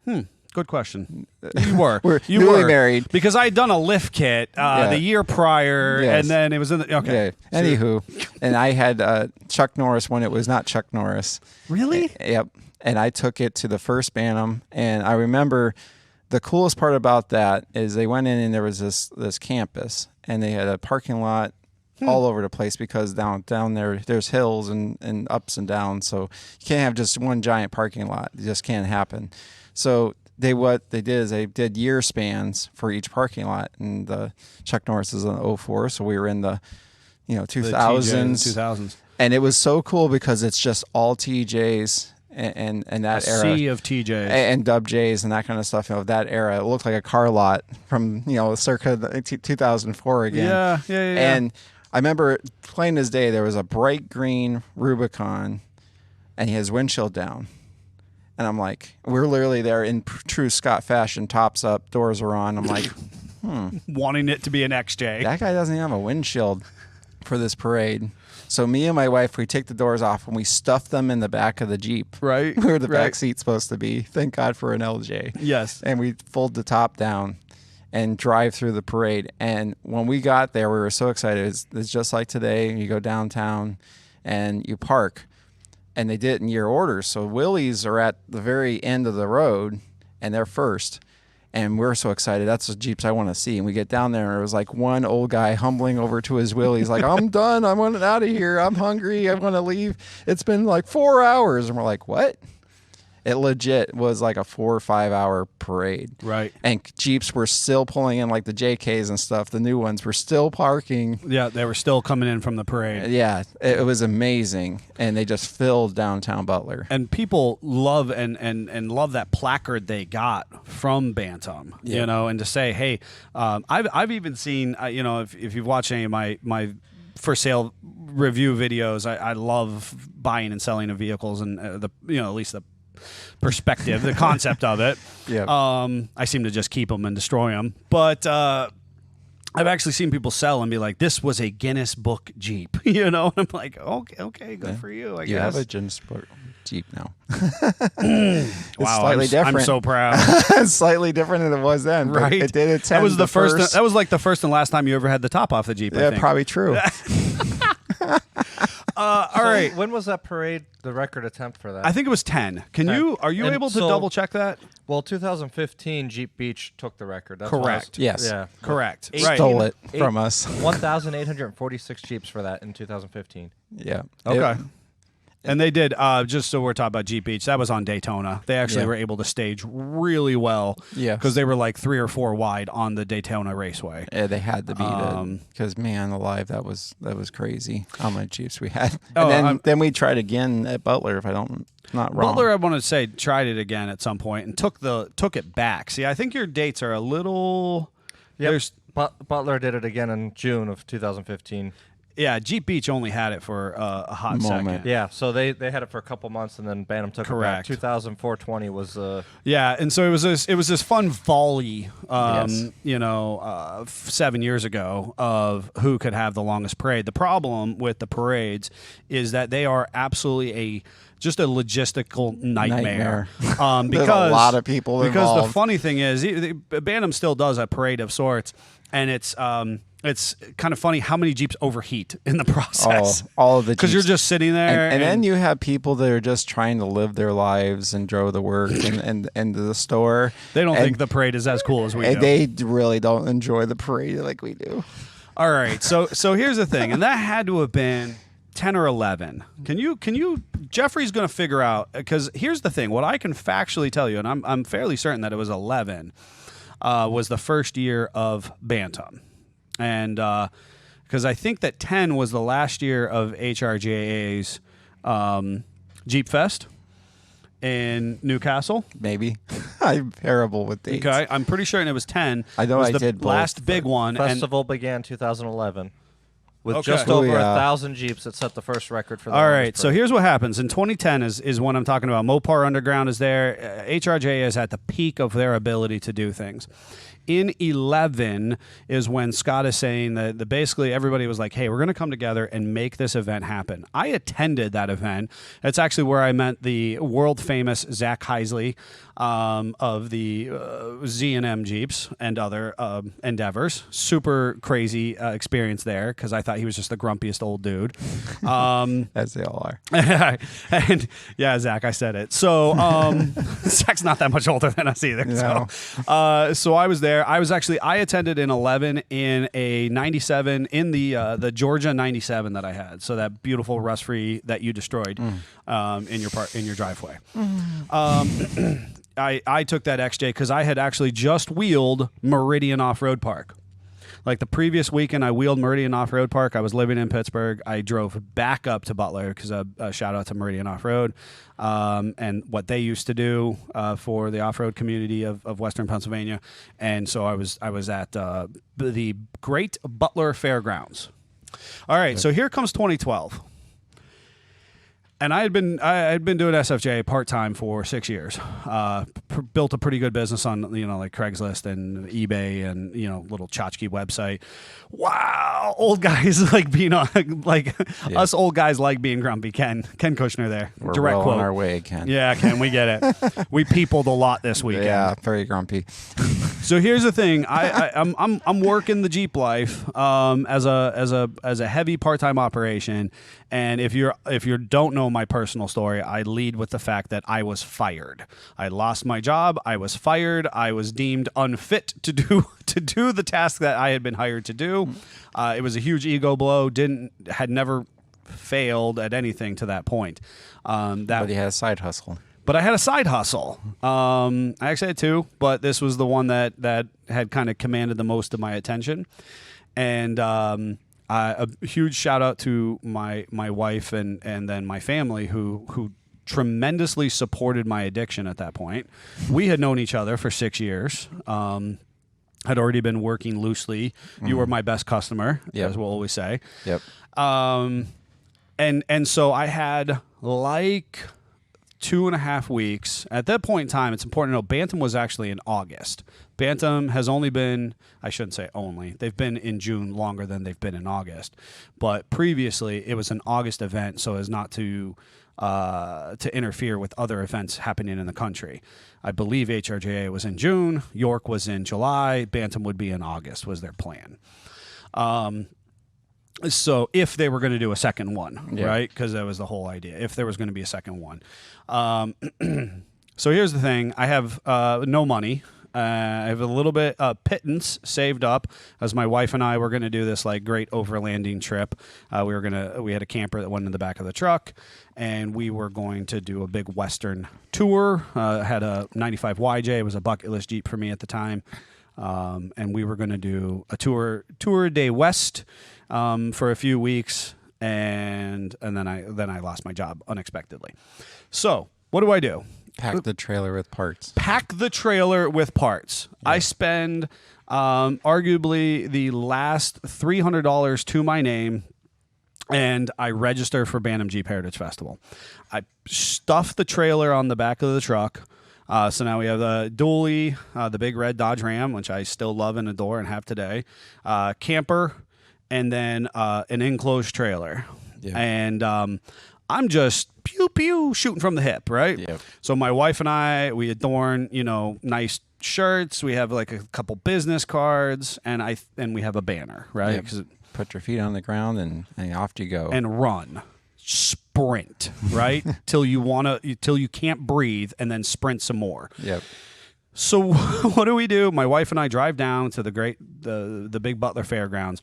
Good question. You were. You were married because I had done a lift kit the year prior, and then it was in the okay. Yeah. Anywho, and I had Chuck Norris when it was not Chuck Norris. Really? Yep. And I took it to the first Bantam, and I remember the coolest part about that is they went in and there was this campus, and they had a parking lot all over the place because down there's hills and ups and downs, so you can't have just one giant parking lot. It just can't happen. So what they did is they did year spans for each parking lot, and Chuck Norris is in 04, so we were in the 2000s, and it was so cool because it's just all TJs. And that era, sea of TJs and Dub Js and that kind of stuff. That era, it looked like a car lot from circa 2004 again. Yeah. And I remember plain as day, there was a bright green Rubicon, and he has windshield down. And I'm like, we're literally there in true Scott fashion, tops up, doors are on. I'm like, wanting it to be an XJ. That guy doesn't even have a windshield for this parade. So me and my wife, we take the doors off and we stuff them in the back of the Jeep. Right. Where the back seat's supposed to be. Thank God for an LJ. Yes. And we fold the top down and drive through the parade. And when we got there, we were so excited. It's just like today. You go downtown and you park. And they did it in year order. So Willie's are at the very end of the road, and they're first. And we're so excited. That's the Jeeps I want to see. And we get down there, and it was like one old guy humbling over to his wheel. He's like, I'm done. I want out of here. I'm hungry. I want to leave. It's been like 4 hours. And we're like, what? It legit was like a 4 or 5 hour parade. Right. And Jeeps were still pulling in, like the JKs and stuff. The new ones were still parking. Yeah, they were still coming in from the parade. Yeah, it was amazing. And they just filled downtown Butler. And people love and love that placard they got from Bantam, Yeah. you know, and to say, hey, I've even seen, you know, if you've watched any of my for sale review videos, I love buying and selling of vehicles and at least the perspective, the concept of it. Yeah. I seem to just keep them and destroy them. But I've actually seen people sell and be like, this was a Guinness Book Jeep, you know? And I'm like, okay, good for you, I You guess. have a Guinness Book Jeep now. Wow, slightly different. I'm so proud. It's slightly different than it was then. but Right? It did attend That was the first. first. That was like the first and last time you ever had the top off the Jeep. I Yeah, think. probably true. All right. When was that parade? The record attempt for that? I think it was 10. Are you And able to so- double check that? Well, 2015 Jeep Beach took the record. That's Correct. Yes. Yeah. Correct. Eight- Right. Stole it from us. 1,846 Jeeps for that in 2015. Yeah. Okay. And they did, just so we're talking about Jeep Beach, that was on Daytona. They actually Yeah. were able to stage really well. Yes. Because they were like 3 or 4 wide on the Daytona Raceway. Yeah, they had to beat it because man alive, that was crazy how many Jeeps we had. And then we tried again at Butler, if I don't not wrong. Butler, I want to say, tried it again at some point and took it back. See, I think your dates are a little. Yep. There's Butler did it again in June of 2015. Yeah, Jeep Beach only had it for a hot Moment. second. Yeah, so they had it for a couple months, and then Bantam took Correct. it back. 2004-20 was Yeah, and so it was this fun volley, Yes. 7 years ago of who could have the longest parade. The problem with the parades is that they are absolutely just a logistical nightmare. There's Because a lot of people Because involved. the funny thing is, Bantam still does a parade of sorts, and it's kind of funny how many Jeeps overheat in the process. all of the Because you're Jeeps. just sitting there, and then you have people that are just trying to live their lives and drove to work and to the store. they don't and- think the parade is as cool as we and do. they really don't enjoy the parade like we do. All right, so here's the thing, and that had to have been 10 or 11. Can you? Jeffrey's going to figure out, because here's the thing. What I can factually tell you, and I'm fairly certain that it was 11, was the first year of Bantam, and because I think that 10 was the last year of HRJA's Jeep Fest in Newcastle. Maybe. I'm terrible with dates. Okay, I'm pretty certain it was 10. I know was I the did both, last big one, and festival began 2011 with Okay. just Oh, over yeah. 1,000 Jeeps that set the first record for the all longest right, so parade. here's what happens. In 2010 is when I'm talking about. Mopar Underground is there. HRJ is at the peak of their ability to do things. In 11 is when Scott is saying that basically everybody was like, hey, we're going to come together and make this event happen. I attended that event. It's actually where I met the world famous Zach Heisley of the Z&M Jeeps and other endeavors. Super crazy experience there because I thought he was just the grumpiest old dude. As they all are. And yeah, Zach, I said it. So Zach's not that much older than us either. No. So I was there. I attended in 11 in a 97 in the Georgia 97 that I had. So that beautiful rust free that you destroyed in your driveway. I took that XJ because I had actually just wheeled Meridian Off-Road Park. Like the previous weekend, I wheeled Meridian Off-Road Park. I was living in Pittsburgh. I drove back up to Butler because shout out to Meridian Off-Road and what they used to do for the off-road community of Western Pennsylvania. And so I was at the Great Butler Fairgrounds. All right, so here comes 2012. And I had been doing SFJ part-time for 6 years. Built a pretty good business on, like Craigslist and eBay and, little tchotchke website. Wow. Old guys like being on, us old guys like being grumpy. Ken Kushner there. We're Direct well quote. on our way, Ken. Yeah, Ken, we get it. We peopled a lot this weekend. Yeah, very grumpy. So here's the thing. I'm working the Jeep life as a heavy part-time operation. And if you don't know my personal story. I lead with the fact that I was fired. I lost my job. I was fired. I was deemed unfit to do the task that I had been hired to do. It was a huge ego blow. Had never failed at anything to that point. But he had a side hustle. But I had a side hustle. I actually had two, but this was the one that had kind of commanded the most of my attention. And a huge shout out to my wife and then my family who tremendously supported my addiction at that point. We had known each other for 6 years. Had already been working loosely. You were my best customer, as we'll always say. Yep. And so I had like 2.5 weeks. At that point in time, it's important to know Bantam was actually in August. Bantam has only been, I shouldn't say only, they've been in June longer than they've been in August. But previously, it was an August event so as not to interfere with other events happening in the country. I believe HRJA was in June, York was in July, Bantam would be in August was their plan. So if they were going to do a second one, right? Because that was the whole idea. If there was going to be a second one. So here's the thing. I have no money. I have a little bit pittance saved up as my wife and I were going to do this like great overlanding trip. We had a camper that went in the back of the truck, and we were going to do a big Western tour. Had a 95 YJ. It was a bucket list Jeep for me at the time. And we were going to do a tour a day west for a few weeks, and then I lost my job unexpectedly. So what do? Pack the trailer with parts. Pack the trailer with parts. Yeah. I spend arguably the last $300 to my name, and I register for Bantam Jeep Heritage Festival. I stuff the trailer on the back of the truck. So now we have the dually, the big red Dodge Ram, which I still love and adore and have today, camper, and then an enclosed trailer. Yeah. And I'm just pew pew shooting from the hip, right? Yep. So my wife and I, we adorn, nice shirts. We have like a couple business cards, and we have a banner, right? Yep. Put your feet on the ground and off you go. And run. Sprint, right? till you can't breathe, and then sprint some more. Yep. So what do? My wife and I drive down to the Big Butler Fairgrounds,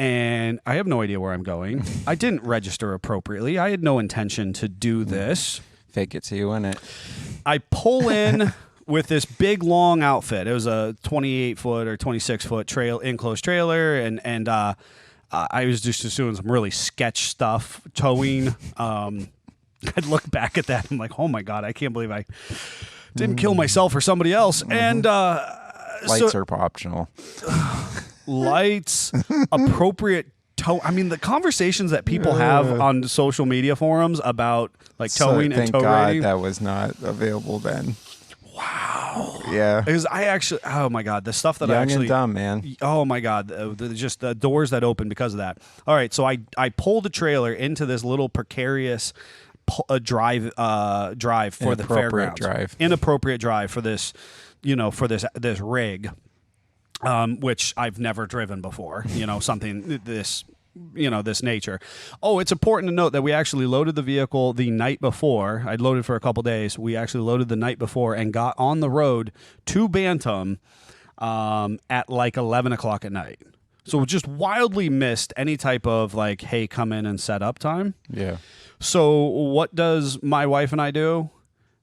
and I have no idea where I'm going. I didn't register appropriately. I had no intention to do this. Fake it till you win it. I pull in with this big long outfit. It was a 28-foot or 26-foot enclosed trailer, and I was just doing some really sketch stuff, towing. I'd look back at that and I'm like, oh my God, I can't believe I didn't kill myself or somebody else. And lights are optional. Lights, appropriate tow. I mean, the conversations that people have on social media forums about like towing and tow rating. Thank God that was not available then. Wow. Yeah. Because I actually, oh my God, the stuff that Young I actually. and dumb, man. Oh my God, just the doors that open because of that. All right, so I pulled the trailer into this little precarious drive for the fairgrounds. Inappropriate drive for this, for this rig, which I've never driven before. Something this nature. Oh, it's important to note that we actually loaded the vehicle the night before. I'd loaded for a couple days. We actually loaded the night before and got on the road to Bantam at like 11 o'clock at night. So just wildly missed any type of like, hey, come in and set up time. Yeah. So what does my wife and I do?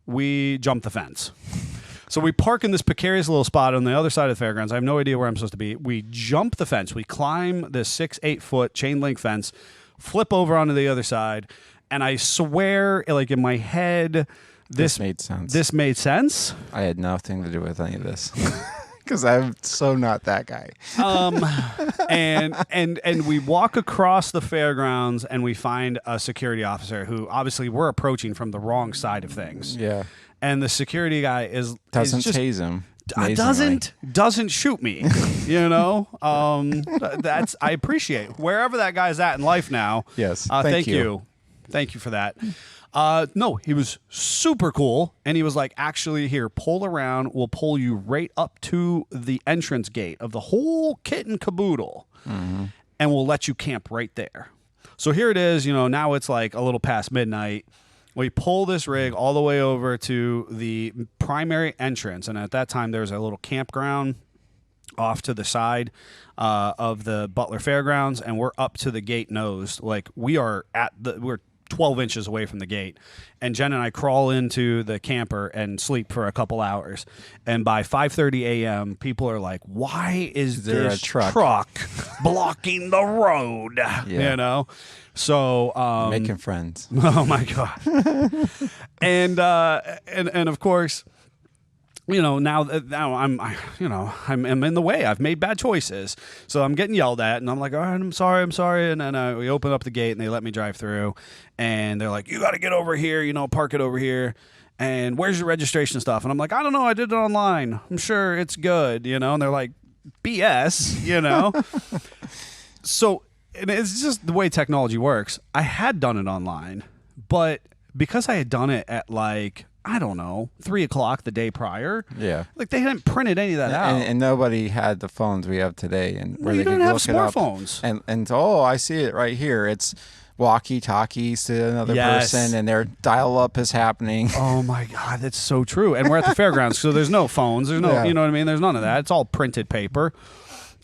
We jump the fence. So we park in this precarious little spot on the other side of the fairgrounds. I have no idea where I'm supposed to be. We jump the fence. We climb this 6-8 foot chain link fence, flip over onto the other side, and I swear, like in my head, this made sense. This made sense. I had nothing to do with any of this. Because I'm so not that guy. And we walk across the fairgrounds and we find a security officer who obviously we're approaching from the wrong side of things. Yeah. And the security guy doesn't tase him. Doesn't shoot me. That's I appreciate wherever that guy's at in life now. Yes. Thank you for that. No, he was super cool, and he was like, actually, here, pull around. We'll pull you right up to the entrance gate of the whole kit and caboodle, and we'll let you camp right there. So here it is, now it's like a little past midnight. We pull this rig all the way over to the primary entrance, and at that time there's a little campground off to the side of the Butler Fairgrounds, and we're up to the gate nose. Like we're 12 inches away from the gate, and Jen and I crawl into the camper and sleep for a couple hours. And by 5:30 a.m., people are like, "Why is there this a truck blocking the road?" Yeah. So Making friends. Oh my god! and of course, now I'm in the way. I've made bad choices, so I'm getting yelled at, and I'm like, all right, I'm sorry. And then we open up the gate, and they let me drive through, and they're like, you got to get over here, park it over here. And where's your registration stuff? And I'm like, I don't know, I did it online. I'm sure it's good, And they're like, BS, So. And it's just the way technology works. I had done it online, but because I had done it at 3:00 the day prior. Yeah. Like they hadn't printed any of that out. And nobody had the phones we have today, and where you they didn't could have look it up. smartphones. And I see it right here. It's walkie-talkies to another Yes. person, and their dial-up is happening. Oh my God, that's so true. And we're at the fairgrounds, so there's no phones. There's no, Yeah. you know what I mean? There's none of that. It's all printed paper.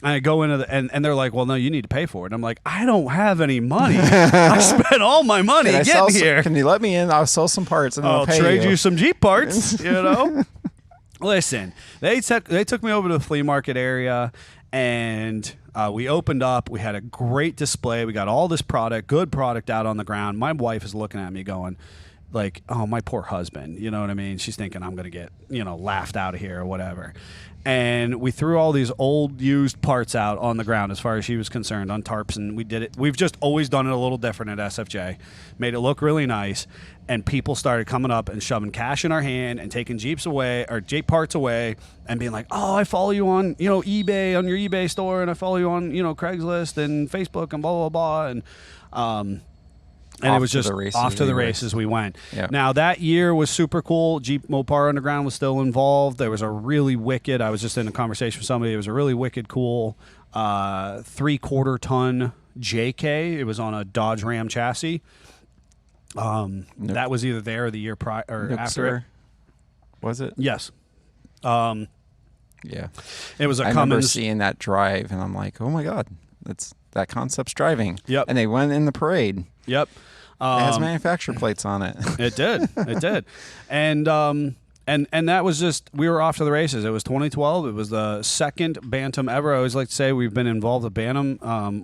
And I go into and they're like, well, no, you need to pay for it. I'm like, I don't have any money. I spent all my money getting here. Can you let me in? I'll sell some parts, and I'll I'll pay trade you. you some Jeep parts, Listen, they took me over to the flea market area, and we opened up. We had a great display. We got all this good product out on the ground. My wife is looking at me going, like, oh, my poor husband. You know what I mean? She's thinking I'm going to get, laughed out of here or whatever. And we threw all these old used parts out on the ground as far as she was concerned on tarps, and we did it. We've just always done it a little different at SFJ. Made it look really nice, and people started coming up and shoving cash in our hand and taking Jeep parts away and being like, "Oh, I follow you on, eBay, on your eBay store, and I follow you on, Craigslist and Facebook and blah blah blah." And it was just off to the races we went. Yep. Now, that year was super cool. Jeep Mopar Underground was still involved. There was a really wicked, I was just in a conversation with somebody, it was a really wicked cool 3/4 ton JK. It was on a Dodge Ram chassis. That was either there or the year prior or after it. Was it? Yes. Yeah. It was a I remember Cummins. seeing that drive, and I'm like, oh my God, that concept's driving. Yep. And they went in the parade. Yep. It has manufacturer plates on it. It did. And that was just, we were off to the races. It was 2012. It was the second Bantam ever. I always like to say we've been involved with Bantam.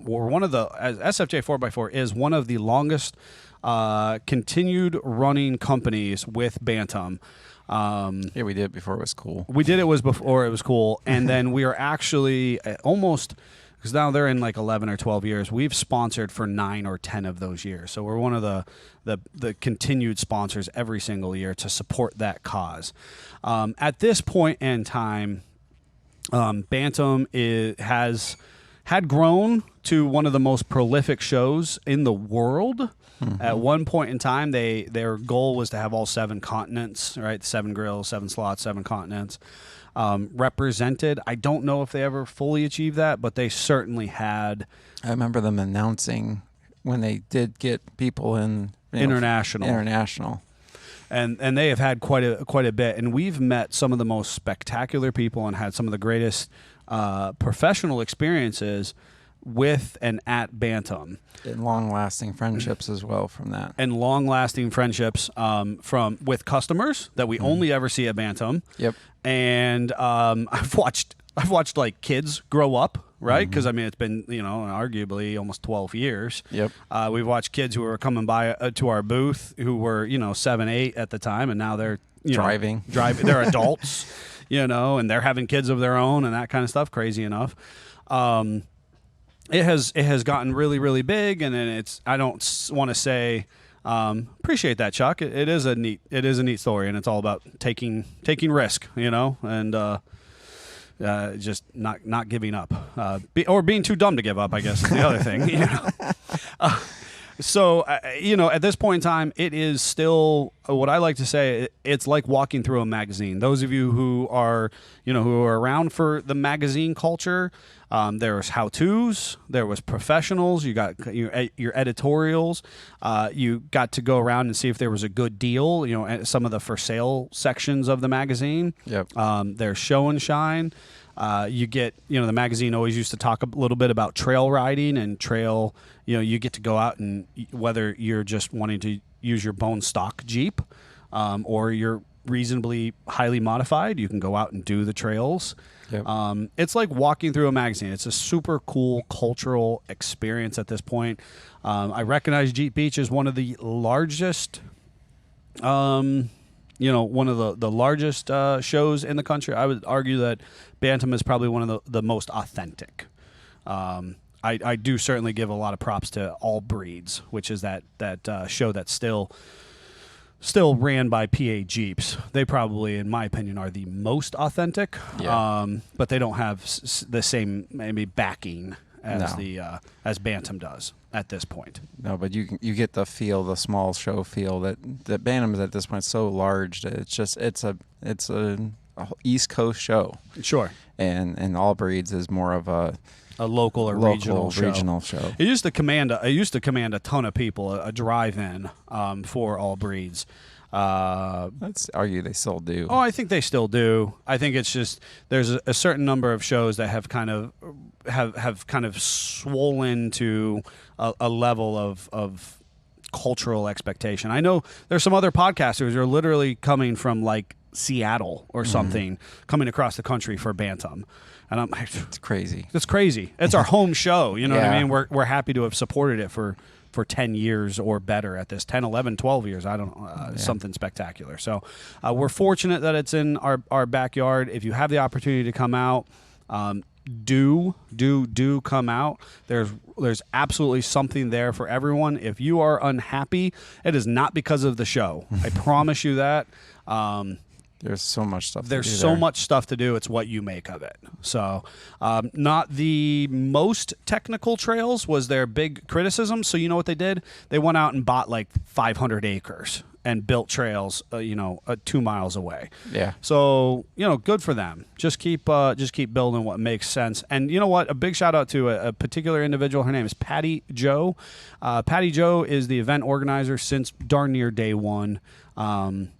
We're one of the, SFJ 4x4 is one of the longest continued running companies with Bantam. Yeah, we did it before it was cool. We did it before it was cool. And then we are actually almost, because now they're in like 11 or 12 years. We've sponsored for 9 or 10 of those years. So we're one of the continued sponsors every single year to support that cause. At this point in time, Bantam had grown to one of the most prolific shows in the world. Mm-hmm. At one point in time, their goal was to have all 7 continents, right? 7 grills, 7 slots, 7 continents. Represented. I don't know if they ever fully achieved that, but they certainly had. I remember them announcing when they did get people in international, and they have had quite a bit. And we've met some of the most spectacular people and had some of the greatest professional experiences with and at Bantam. And long-lasting friendships as well from that. And long-lasting friendships with customers that we only ever see at Bantam. Yep. And I've watched like kids grow up, right? Because I mean, it's been arguably almost 12 years. Yep. We've watched kids who were coming by to our booth who were 7, 8 at the time, and now they're driving. They're adults, and they're having kids of their own and that kind of stuff. Crazy enough. It has gotten really, really big, and then I don't want to say appreciate that, Chuck. It is a neat story, and it's all about taking risk, and just not giving up, or being too dumb to give up, I guess is the other thing. So, at this point in time, it is still what I like to say. It's like walking through a magazine. Those of you who are, who are around for the magazine culture, there was how-tos, there was professionals. You got your editorials. You got to go around and see if there was a good deal. At some of the for sale sections of the magazine. Yep. There's show and shine. You get, the magazine always used to talk a little bit about trail riding and trail. You get to go out and whether you're just wanting to use your bone stock Jeep or you're reasonably highly modified, you can go out and do the trails. Yep. It's like walking through a magazine. It's a super cool cultural experience at this point. I recognize Jeep Beach as one of the largest one of the largest shows in the country. I would argue that Bantam is probably one of the most authentic. I do certainly give a lot of props to All Breeds, which is that show that's still ran by PA Jeeps. They probably, in my opinion, are the most authentic. Yeah. But they don't have the same maybe backing as No. as Bantam does at this point. No, but you get the feel, the small show feel that Bantam is at this point so large that it's a East Coast show. Sure. And All Breeds is more of a local or regional show. It used to command a ton of people, a drive-in for All Breeds. Let's argue they still do. Oh, I think they still do. I think it's just there's a certain number of shows that have kind of swollen to a level of cultural expectation. I know there's some other podcasters who are literally coming from like Seattle or something, coming across the country for Bantam. And I'm like, It's crazy. it's crazy. It's our home show. You know what I Yeah. mean? We're happy to have supported it for 10 years or better at this 10, 11, 12 years. I don't know, something spectacular. So we're fortunate that it's in our backyard. If you have the opportunity to come out, do come out. There's absolutely something there for everyone. If you are unhappy, it is not because of the show. I promise you that. There's so much stuff. There's to do so there. much stuff to do. It's what you make of it. So, not the most technical trails was their big criticism. So you know what they did? They went out and bought like 500 acres and built trails, 2 miles away. Yeah. So good for them. Just keep building what makes sense. And you know what? A big shout out to a particular individual. Her name is Patty Joe. Patty Joe is the event organizer since darn near day one.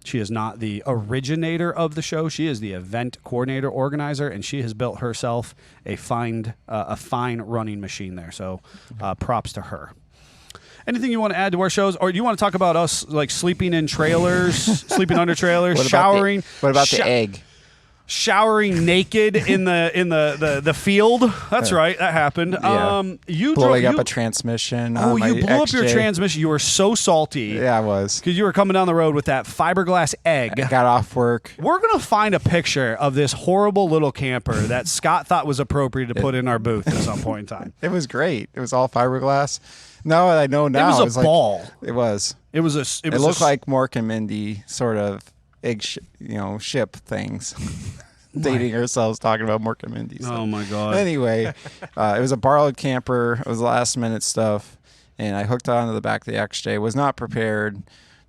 She is not the originator of the show. She is the event coordinator organizer, and she has built herself a fine running machine there. So props to her. Anything you want to add to our shows, or do you want to talk about us like sleeping in trailers, sleeping under trailers, showering? What about the egg? Showering naked in the field. That's right. That happened. Yeah. You Blowing up a transmission. Oh, on my you blew up your XJ. transmission. You were so salty. Yeah, I was. Because you were coming down the road with that fiberglass egg. I got off work. We're going to find a picture of this horrible little camper that Scott thought was appropriate to put in our booth at some point in time. It was great. It was all fiberglass. No, I know now. It was a ball. It was. It looked like Mork and Mindy sort of ship things. Dating ourselves talking about Mork and Mindy. So. Oh my God. Anyway, it was a borrowed camper. It was last minute stuff. And I hooked onto the back of the XJ. Was not prepared.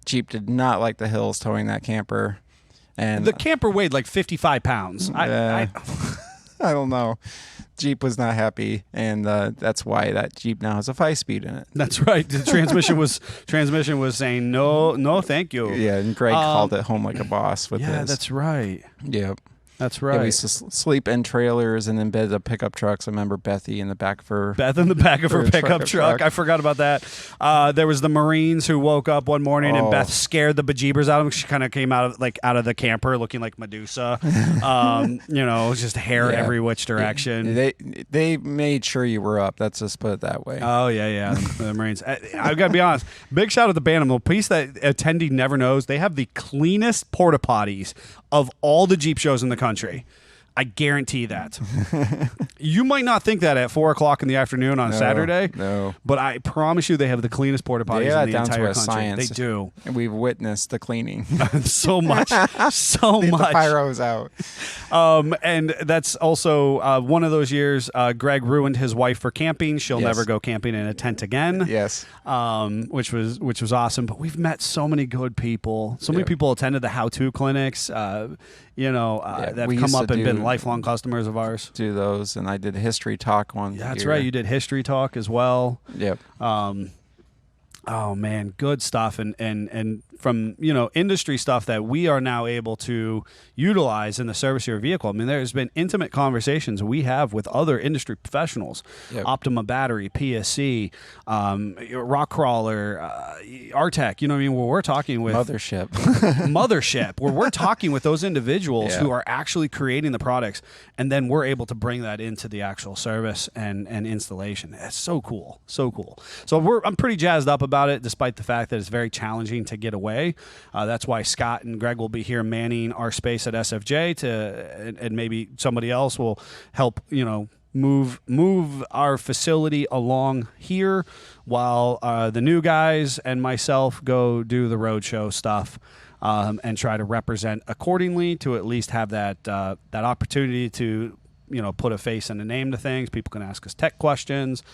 Jeep did not like the hills towing that camper. And the camper weighed like 55 pounds. I don't know. Jeep was not happy, and that's why that Jeep now has a 5-speed in it. That's right. The transmission was saying no, thank you. Yeah, and Greg called it home like a boss with his. Yeah, that's right. Yep. That's right. Yeah, we used to sleep in trailers and in bed of pickup trucks. I remember Bethy in the back of her. Beth in the back of her pickup truck. I forgot about that. There was the Marines who woke up one morning and Beth scared the bejeebers out of them. She kind of came out of the camper looking like Medusa. Just hair every which direction. They made sure you were up. Let's just put it that way. Oh yeah, the Marines. I've got to be honest. Big shout out to Bantam. The piece that attendee never knows. They have the cleanest porta potties of all the Jeep shows in the country. I guarantee that. You might not think that at 4 o'clock in the afternoon on a Saturday. No. But I promise you, they have the cleanest porta potties They are in the down to entire a country. science. They do. And we've witnessed the cleaning. So much. So Leave much. the pyros out. And that's also one of those years Greg ruined his wife for camping. She'll Yes. never go camping in a tent again. Yes. Which was awesome. But we've met so many good people. So many people attended the how-to clinics, that have we come used up to and been do- lifelong customers of ours. Do those, and I did a history talk one. Yeah, that's year. right. You did history talk as well. Yep. Oh man, good stuff, and from industry stuff that we are now able to utilize in the service of your vehicle. I mean, there's been intimate conversations we have with other industry professionals, Yep. Optima Battery, PSC, Rock Crawler, Artec. You know what I mean? Where we're talking with Mothership, where we're talking with those individuals who are actually creating the products, and then we're able to bring that into the actual service and installation. It's so cool, so cool. So I'm pretty jazzed up about it, despite the fact that it's very challenging to get away. That's why Scott and Greg will be here manning our space at SFJ and maybe somebody else will help, move our facility along here while the new guys and myself go do the roadshow stuff. And try to represent accordingly to at least have that opportunity to put a face and a name to things. People can ask us tech questions,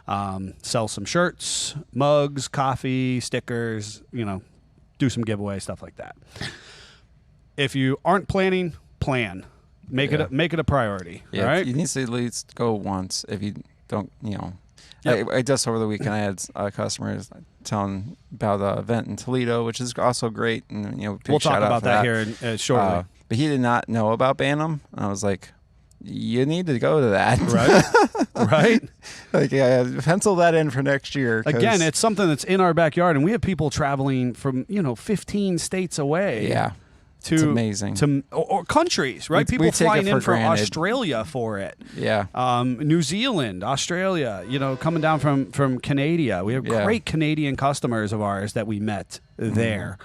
sell some shirts, mugs, coffee, stickers, do some giveaway stuff like that. If you aren't planning, plan. Make it a priority. Yeah, all right. you need to at least go once. If you don't, I just over the weekend I had customers telling about the event in Toledo, which is also great, and big We'll talk shout out about for that here shortly. But he did not know about Bantam. And I was like, you need to go to that, Right? Like, pencil that in for next year. Again, it's something that's in our backyard, and we have people traveling from 15 states away. yeah. To, It's amazing. Or countries, right? We People take flying it in for from granted. Australia for it. Yeah. New Zealand, Australia, coming down from Canada. We have great Canadian customers of ours that we met there.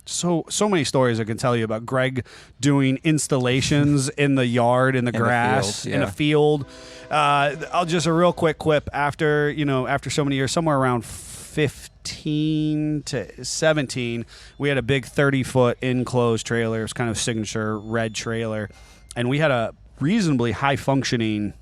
So many stories I can tell you about Greg doing installations in the yard, in the grass, field, in a field. I'll just a real quick quip after so many years, somewhere around 15 to 17, we had a big 30-foot enclosed trailer. It was kind of signature red trailer, and we had a reasonably high-functioning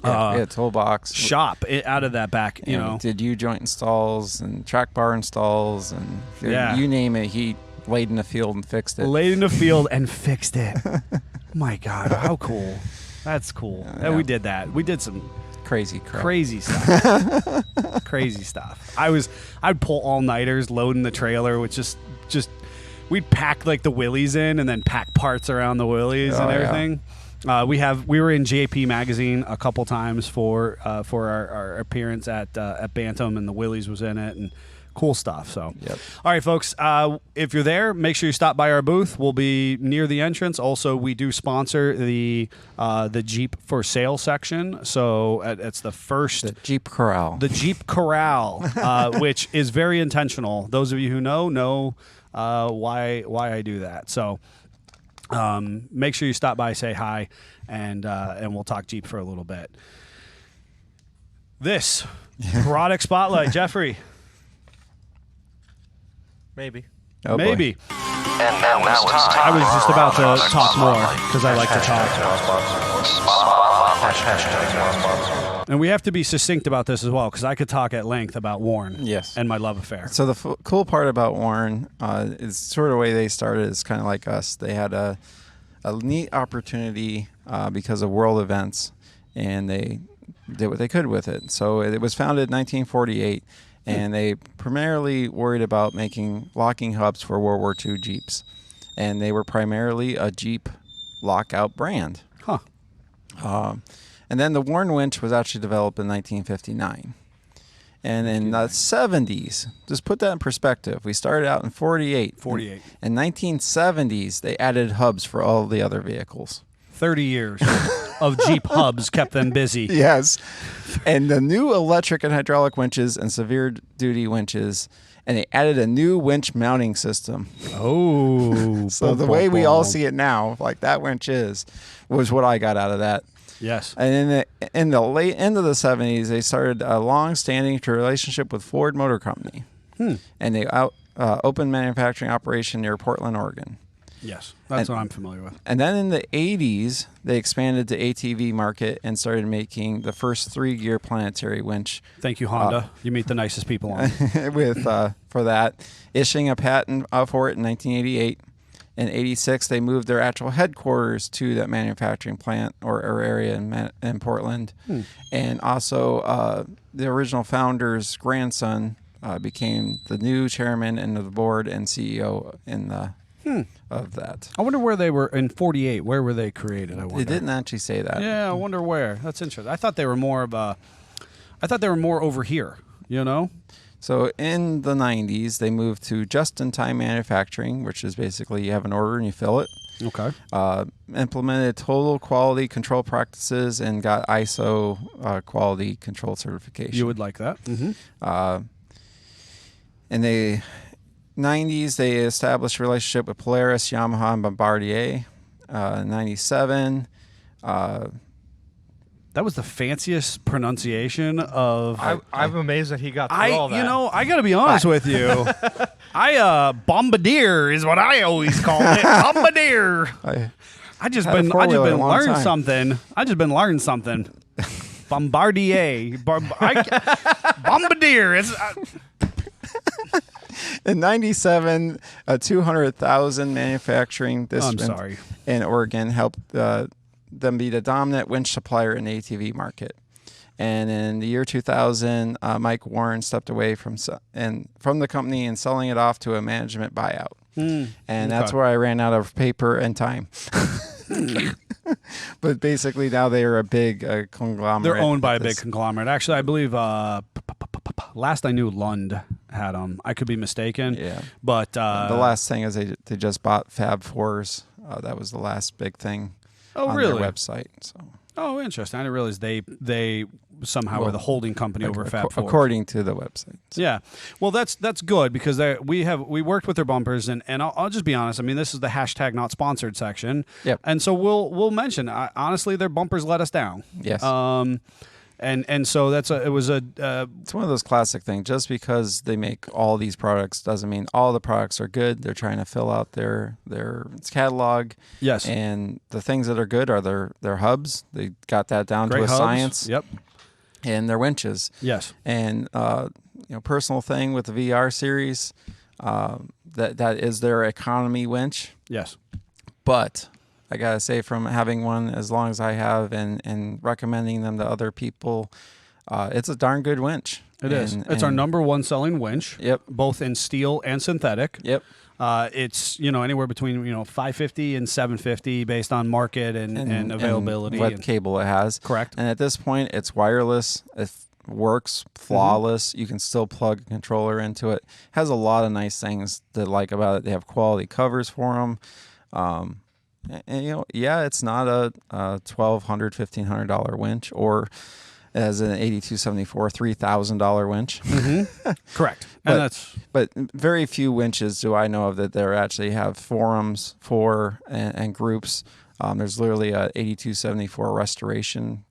toolbox shop out of that back. Did U-joint installs and track bar installs and you name it. He laid in the field and fixed it. Laid in the field and fixed it. My God, how cool! That's cool. And we did that. We did some crazy crap. Crazy stuff. Crazy stuff. I'd pull all-nighters loading the trailer, which just we'd pack like the willies in and then pack parts around the willies and everything. We were in JP magazine a couple times for our appearance at Bantam, and the willies was in it, and cool stuff. So, All right, folks, if you're there, make sure you stop by our booth. We'll be near the entrance. Also, we do sponsor the Jeep for sale section. So it's the Jeep Corral. The Jeep Corral, which is very intentional. Those of you who know why I do that. So make sure you stop by, say hi, and we'll talk Jeep for a little bit. This product spotlight, Jeffrey. Maybe. Oh, Maybe. And now it's time. I was just about to talk more because I like to talk. And we have to be succinct about this as well, because I could talk at length about Warren and my love affair. So the cool part about Warren is sort of the way they started is kind of like us. They had a neat opportunity because of world events, and they did what they could with it. So it was founded in 1948. And they primarily worried about making locking hubs for World War II Jeeps. And they were primarily a Jeep lockout brand. Huh. And then the Warren winch was actually developed in 1959. And in the 70s, just put that in perspective, we started out in 48. In 1970s, they added hubs for all the other vehicles. 30 years of Jeep hubs kept them busy. Yes. And the new electric and hydraulic winches and severe duty winches and they added a new winch mounting system. Oh, So the way we all see it now, like that winch was what I got out of that. Yes. And in the late end of the 70s, they started a long-standing relationship with Ford Motor Company, and they opened manufacturing operation near Portland, Oregon. Yes, that's what I'm familiar with. And then in the 80s, they expanded the ATV market and started making the first 3-gear planetary winch. Thank you, Honda. You meet the nicest people on. For that, issuing a patent for it in 1988. In 86, they moved their actual headquarters to that manufacturing plant or area in Portland. And also, the original founder's grandson became the new chairman and the board and CEO of that. I wonder where they were in 48. Where were they created? I wonder. They didn't actually say that. Yeah, I wonder where. That's interesting. I thought they were more over here, you know? So in the 90s, they moved to just-in-time manufacturing, which is basically you have an order and you fill it. Okay. Implemented total quality control practices and got ISO quality control certification. You would like that. Mm-hmm. In the 90s, they established a relationship with Polaris, Yamaha, and Bombardier. 97. That was the fanciest pronunciation of. I'm amazed that he got through all that. You know, I got to be honest with you. Bombardier is what I always call it. Bombardier. I just been learning something. Bombardier. Bombardier. It's. In 97, 200,000 manufacturing sorry. in Oregon helped them be the dominant winch supplier in the ATV market. And in the year 2000, Mike Warren stepped away from the company and selling it off to a management buyout. And that's where I ran out of paper and time. But basically now they are a big conglomerate. They're owned by a big conglomerate. Actually, I believe last I knew Lund had them. I could be mistaken. Yeah. But the last thing is they just bought Fab Fours. That was the last big thing on their website. So. Oh, interesting. I didn't realize they somehow were the holding company over Fab Four. According to the website. So. Yeah. Well, that's good because we worked with their bumpers and I'll just be honest. I mean, this is the hashtag not sponsored section. Yep. And so we'll mention honestly their bumpers let us down. Yes. And so it's one of those classic things. Just because they make all these products doesn't mean all the products are good. They're trying to fill out their catalog. Yes. And the things that are good are their hubs. They got that down to a science. Yep. And their winches. Yes. And personal thing with the VR series, that is their economy winch. Yes. But I gotta say, from having one as long as I have and recommending them to other people, it's a darn good winch. It is. It's our number one selling winch. Yep. Both in steel and synthetic. Yep. It's anywhere between $550 and $750 based on market and availability and what cable it has. Correct. And at this point, it's wireless. It works flawless. You can still plug a controller into it. Has a lot of nice things to like about it. They have quality covers for them. And it's not a $1,200, $1,500 winch, or as an 8274 $3,000 winch. Mm-hmm. Correct. But very few winches do I know of that they actually have forums for and groups. There's literally a 8274 restoration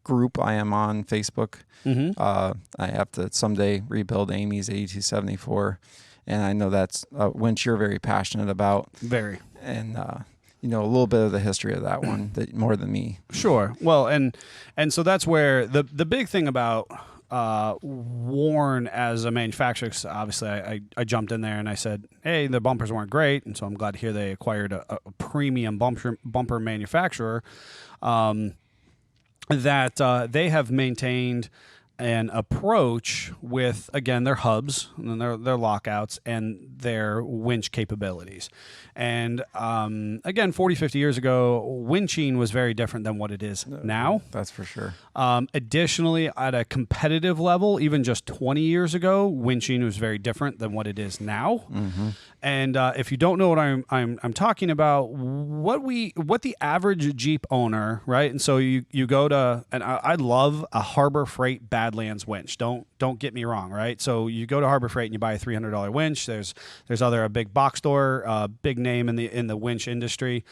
group I am on Facebook. Mm-hmm. I have to someday rebuild Amy's 8274, and I know that's a winch you're very passionate about. Very. And a little bit of the history of that one, more than me. Sure. Well, and so that's where the big thing about Warren as a manufacturer, 'cause obviously I jumped in there and I said, hey, the bumpers weren't great, and so I'm glad to hear they acquired a premium bumper manufacturer, that they have maintained an approach with, again, their hubs and their lockouts and their winch capabilities. And again, 40, 50 years ago, winching was very different than what it is now. That's for sure. Additionally, at a competitive level, even just 20 years ago, winching was very different than what it is now. Mm-hmm. And if you don't know what I'm talking about, what the average Jeep owner, right? And so you go to, and I love a Harbor Freight badly Badlands winch. Don't get me wrong, right? So you go to Harbor Freight and you buy a $300 winch. There's a big box store, big name in the winch industry.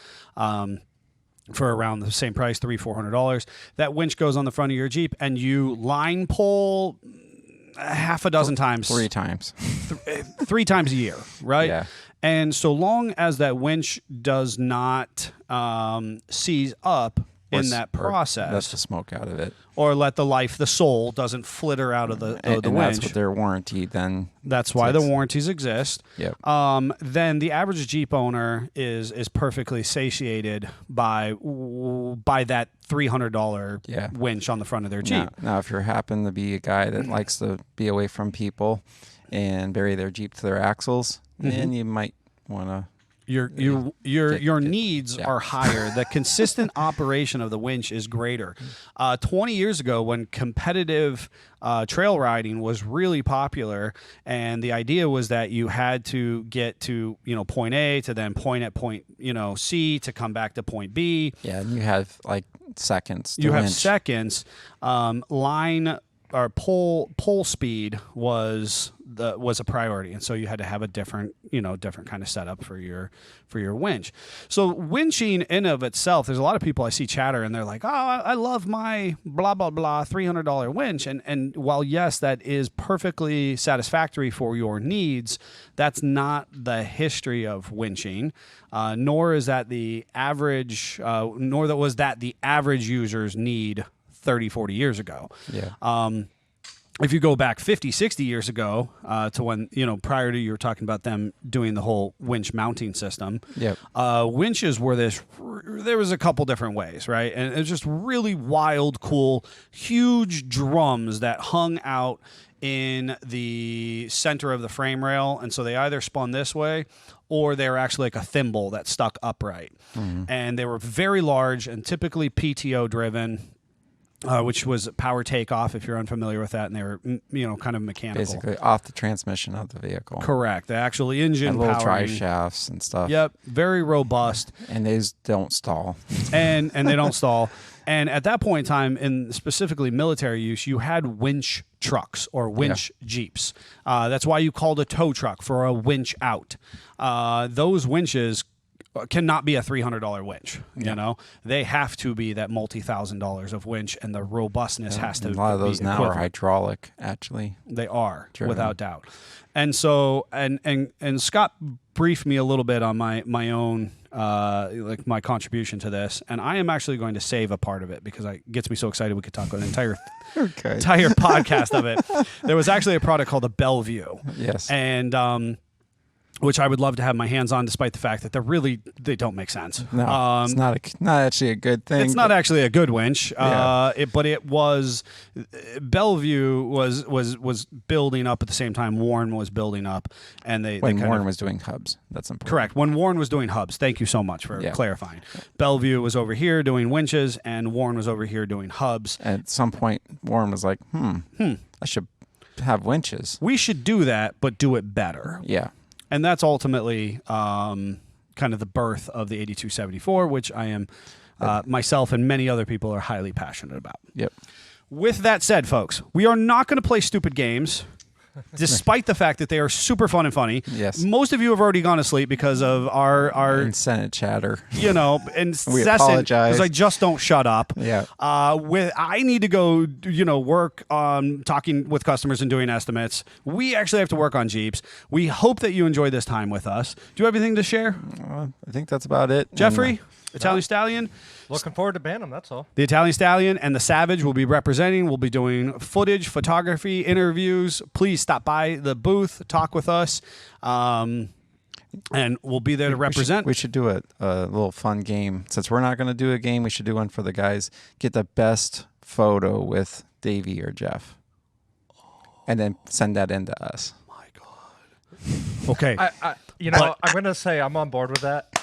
For around the same price, $300-$400. That winch goes on the front of your Jeep, and you line pull half a dozen times. 3 times. 3 times a year, right? Yeah. And so long as that winch does not seize up in that process, let the smoke out of it, or let the soul doesn't flitter out of the and winch. That's what their warranty then. That's why the warranties exist. Yep. Then the average Jeep owner is perfectly satiated by that $300 winch on the front of their Jeep. Now, if you happen to be a guy that likes to be away from people and bury their Jeep to their axles, then you might want to. Your needs are higher. The consistent operation of the winch is greater. 20 years ago, when competitive trail riding was really popular, and the idea was that you had to get to point A to then point at point C to come back to point B. Yeah, and you have like seconds. You have seconds. Line or pole speed was a priority, and so you had to have a different kind of setup for your winch. So winching in of itself, there's a lot of people I see chatter, and they're like, "Oh, I love my blah blah blah $300 winch," and while yes, that is perfectly satisfactory for your needs, that's not the history of winching, nor is that the average, was that the average user's need 30, 40 years ago. Yeah. If you go back 50, 60 years ago to when, prior to you were talking about them doing the whole winch mounting system, winches were there was a couple different ways, right? And it was just really wild, cool, huge drums that hung out in the center of the frame rail. And so they either spun this way or they were actually like a thimble that stuck upright. And they were very large and typically PTO driven. Which was power takeoff, if you're unfamiliar with that, and they were, kind of mechanical. Basically, off the transmission of the vehicle. Correct. The actual engine and little powering. drive shafts and stuff. Yep, very robust. And they don't stall. And they don't stall. And at that point in time, in specifically military use, you had winch trucks or winch Jeeps. That's why you called a tow truck for a winch out. Those winches cannot be a $300 winch. They have to be that $multi-thousand of winch, and the robustness has to be. A lot of those now equivalent. are hydraulic, actually. They are, driven. without doubt. And so, and Scott briefed me a little bit on my own, my contribution to this, and I am actually going to save a part of it because it gets me so excited we could talk an entire podcast of it. There was actually a product called the Bellevue. Yes. And which I would love to have my hands on, despite the fact that they don't make sense. No, it's not actually a good thing. It's not actually a good winch. But it was. Bellevue was building up at the same time Warren was building up, and Warren was doing hubs. That's important. Correct. When Warren was doing hubs. Thank you so much for clarifying. Bellevue was over here doing winches, and Warren was over here doing hubs. At some point, Warren was like, I should have winches. We should do that, but do it better. Yeah. And that's ultimately kind of the birth of the 8274, which I am myself and many other people are highly passionate about. Yep. With that said, folks, we are not going to play stupid games, despite the fact that they are super fun and funny. Yes. Most of you have already gone to sleep because of our incessant chatter. Incessant. We apologize because I just don't shut up. Yeah. I need to go, work on talking with customers and doing estimates. We actually have to work on Jeeps. We hope that you enjoy this time with us. Do you have anything to share? I think that's about it. Jeffrey, Italian Stallion. Looking forward to Bantam, that's all. The Italian Stallion and the Savage will be representing. We'll be doing footage, photography, interviews. Please stop by the booth, talk with us, and we'll be there to represent. We should do a little fun game. Since we're not going to do a game, we should do one for the guys. Get the best photo with Davey or Jeff, and then send that in to us. My God. Okay. I'm going to say I'm on board with that.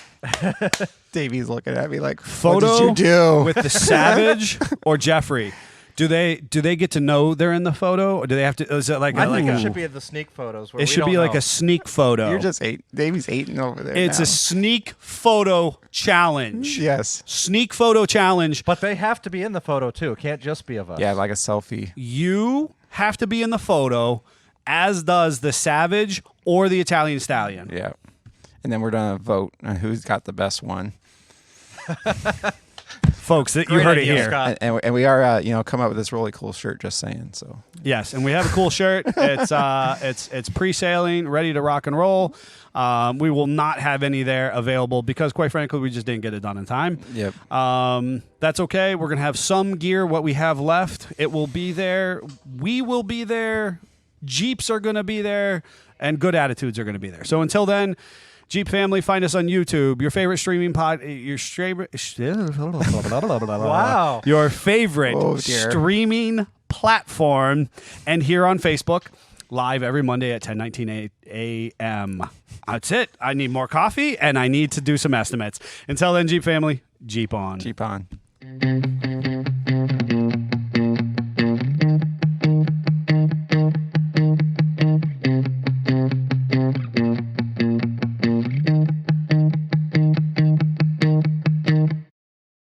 Davey's looking at me like, photo what did you do with the Savage or Jeffrey. Do they get to know they're in the photo, or do they have to? Is it like I think a, it should be the sneak photos. Where it we should don't be like know. a sneak photo. You're just Davey's hating over there. It's now. a sneak photo challenge. Yes. Sneak photo challenge. But they have to be in the photo too. It can't just be of us. Yeah, like a selfie. You have to be in the photo, as does the Savage or the Italian Stallion. Yeah. And then we're gonna vote on who's got the best one. Folks, you Great heard idea, it here. Scott. And we are come up with this really cool shirt. Just saying. So Yes, and we have a cool shirt. It's pre-sailing, ready to rock and roll. We will not have any there available because, quite frankly, we just didn't get it done in time. Yep. That's okay. We're gonna have some gear. What we have left, it will be there. We will be there. Jeeps are gonna be there, and good attitudes are gonna be there. So until then. Jeep family, find us on YouTube. Your favorite streaming Wow. your favorite Oh, dear. streaming platform, and here on Facebook, live every Monday at 10:19 a.m. That's it. I need more coffee, and I need to do some estimates. Until then, Jeep family, Jeep on. Jeep on.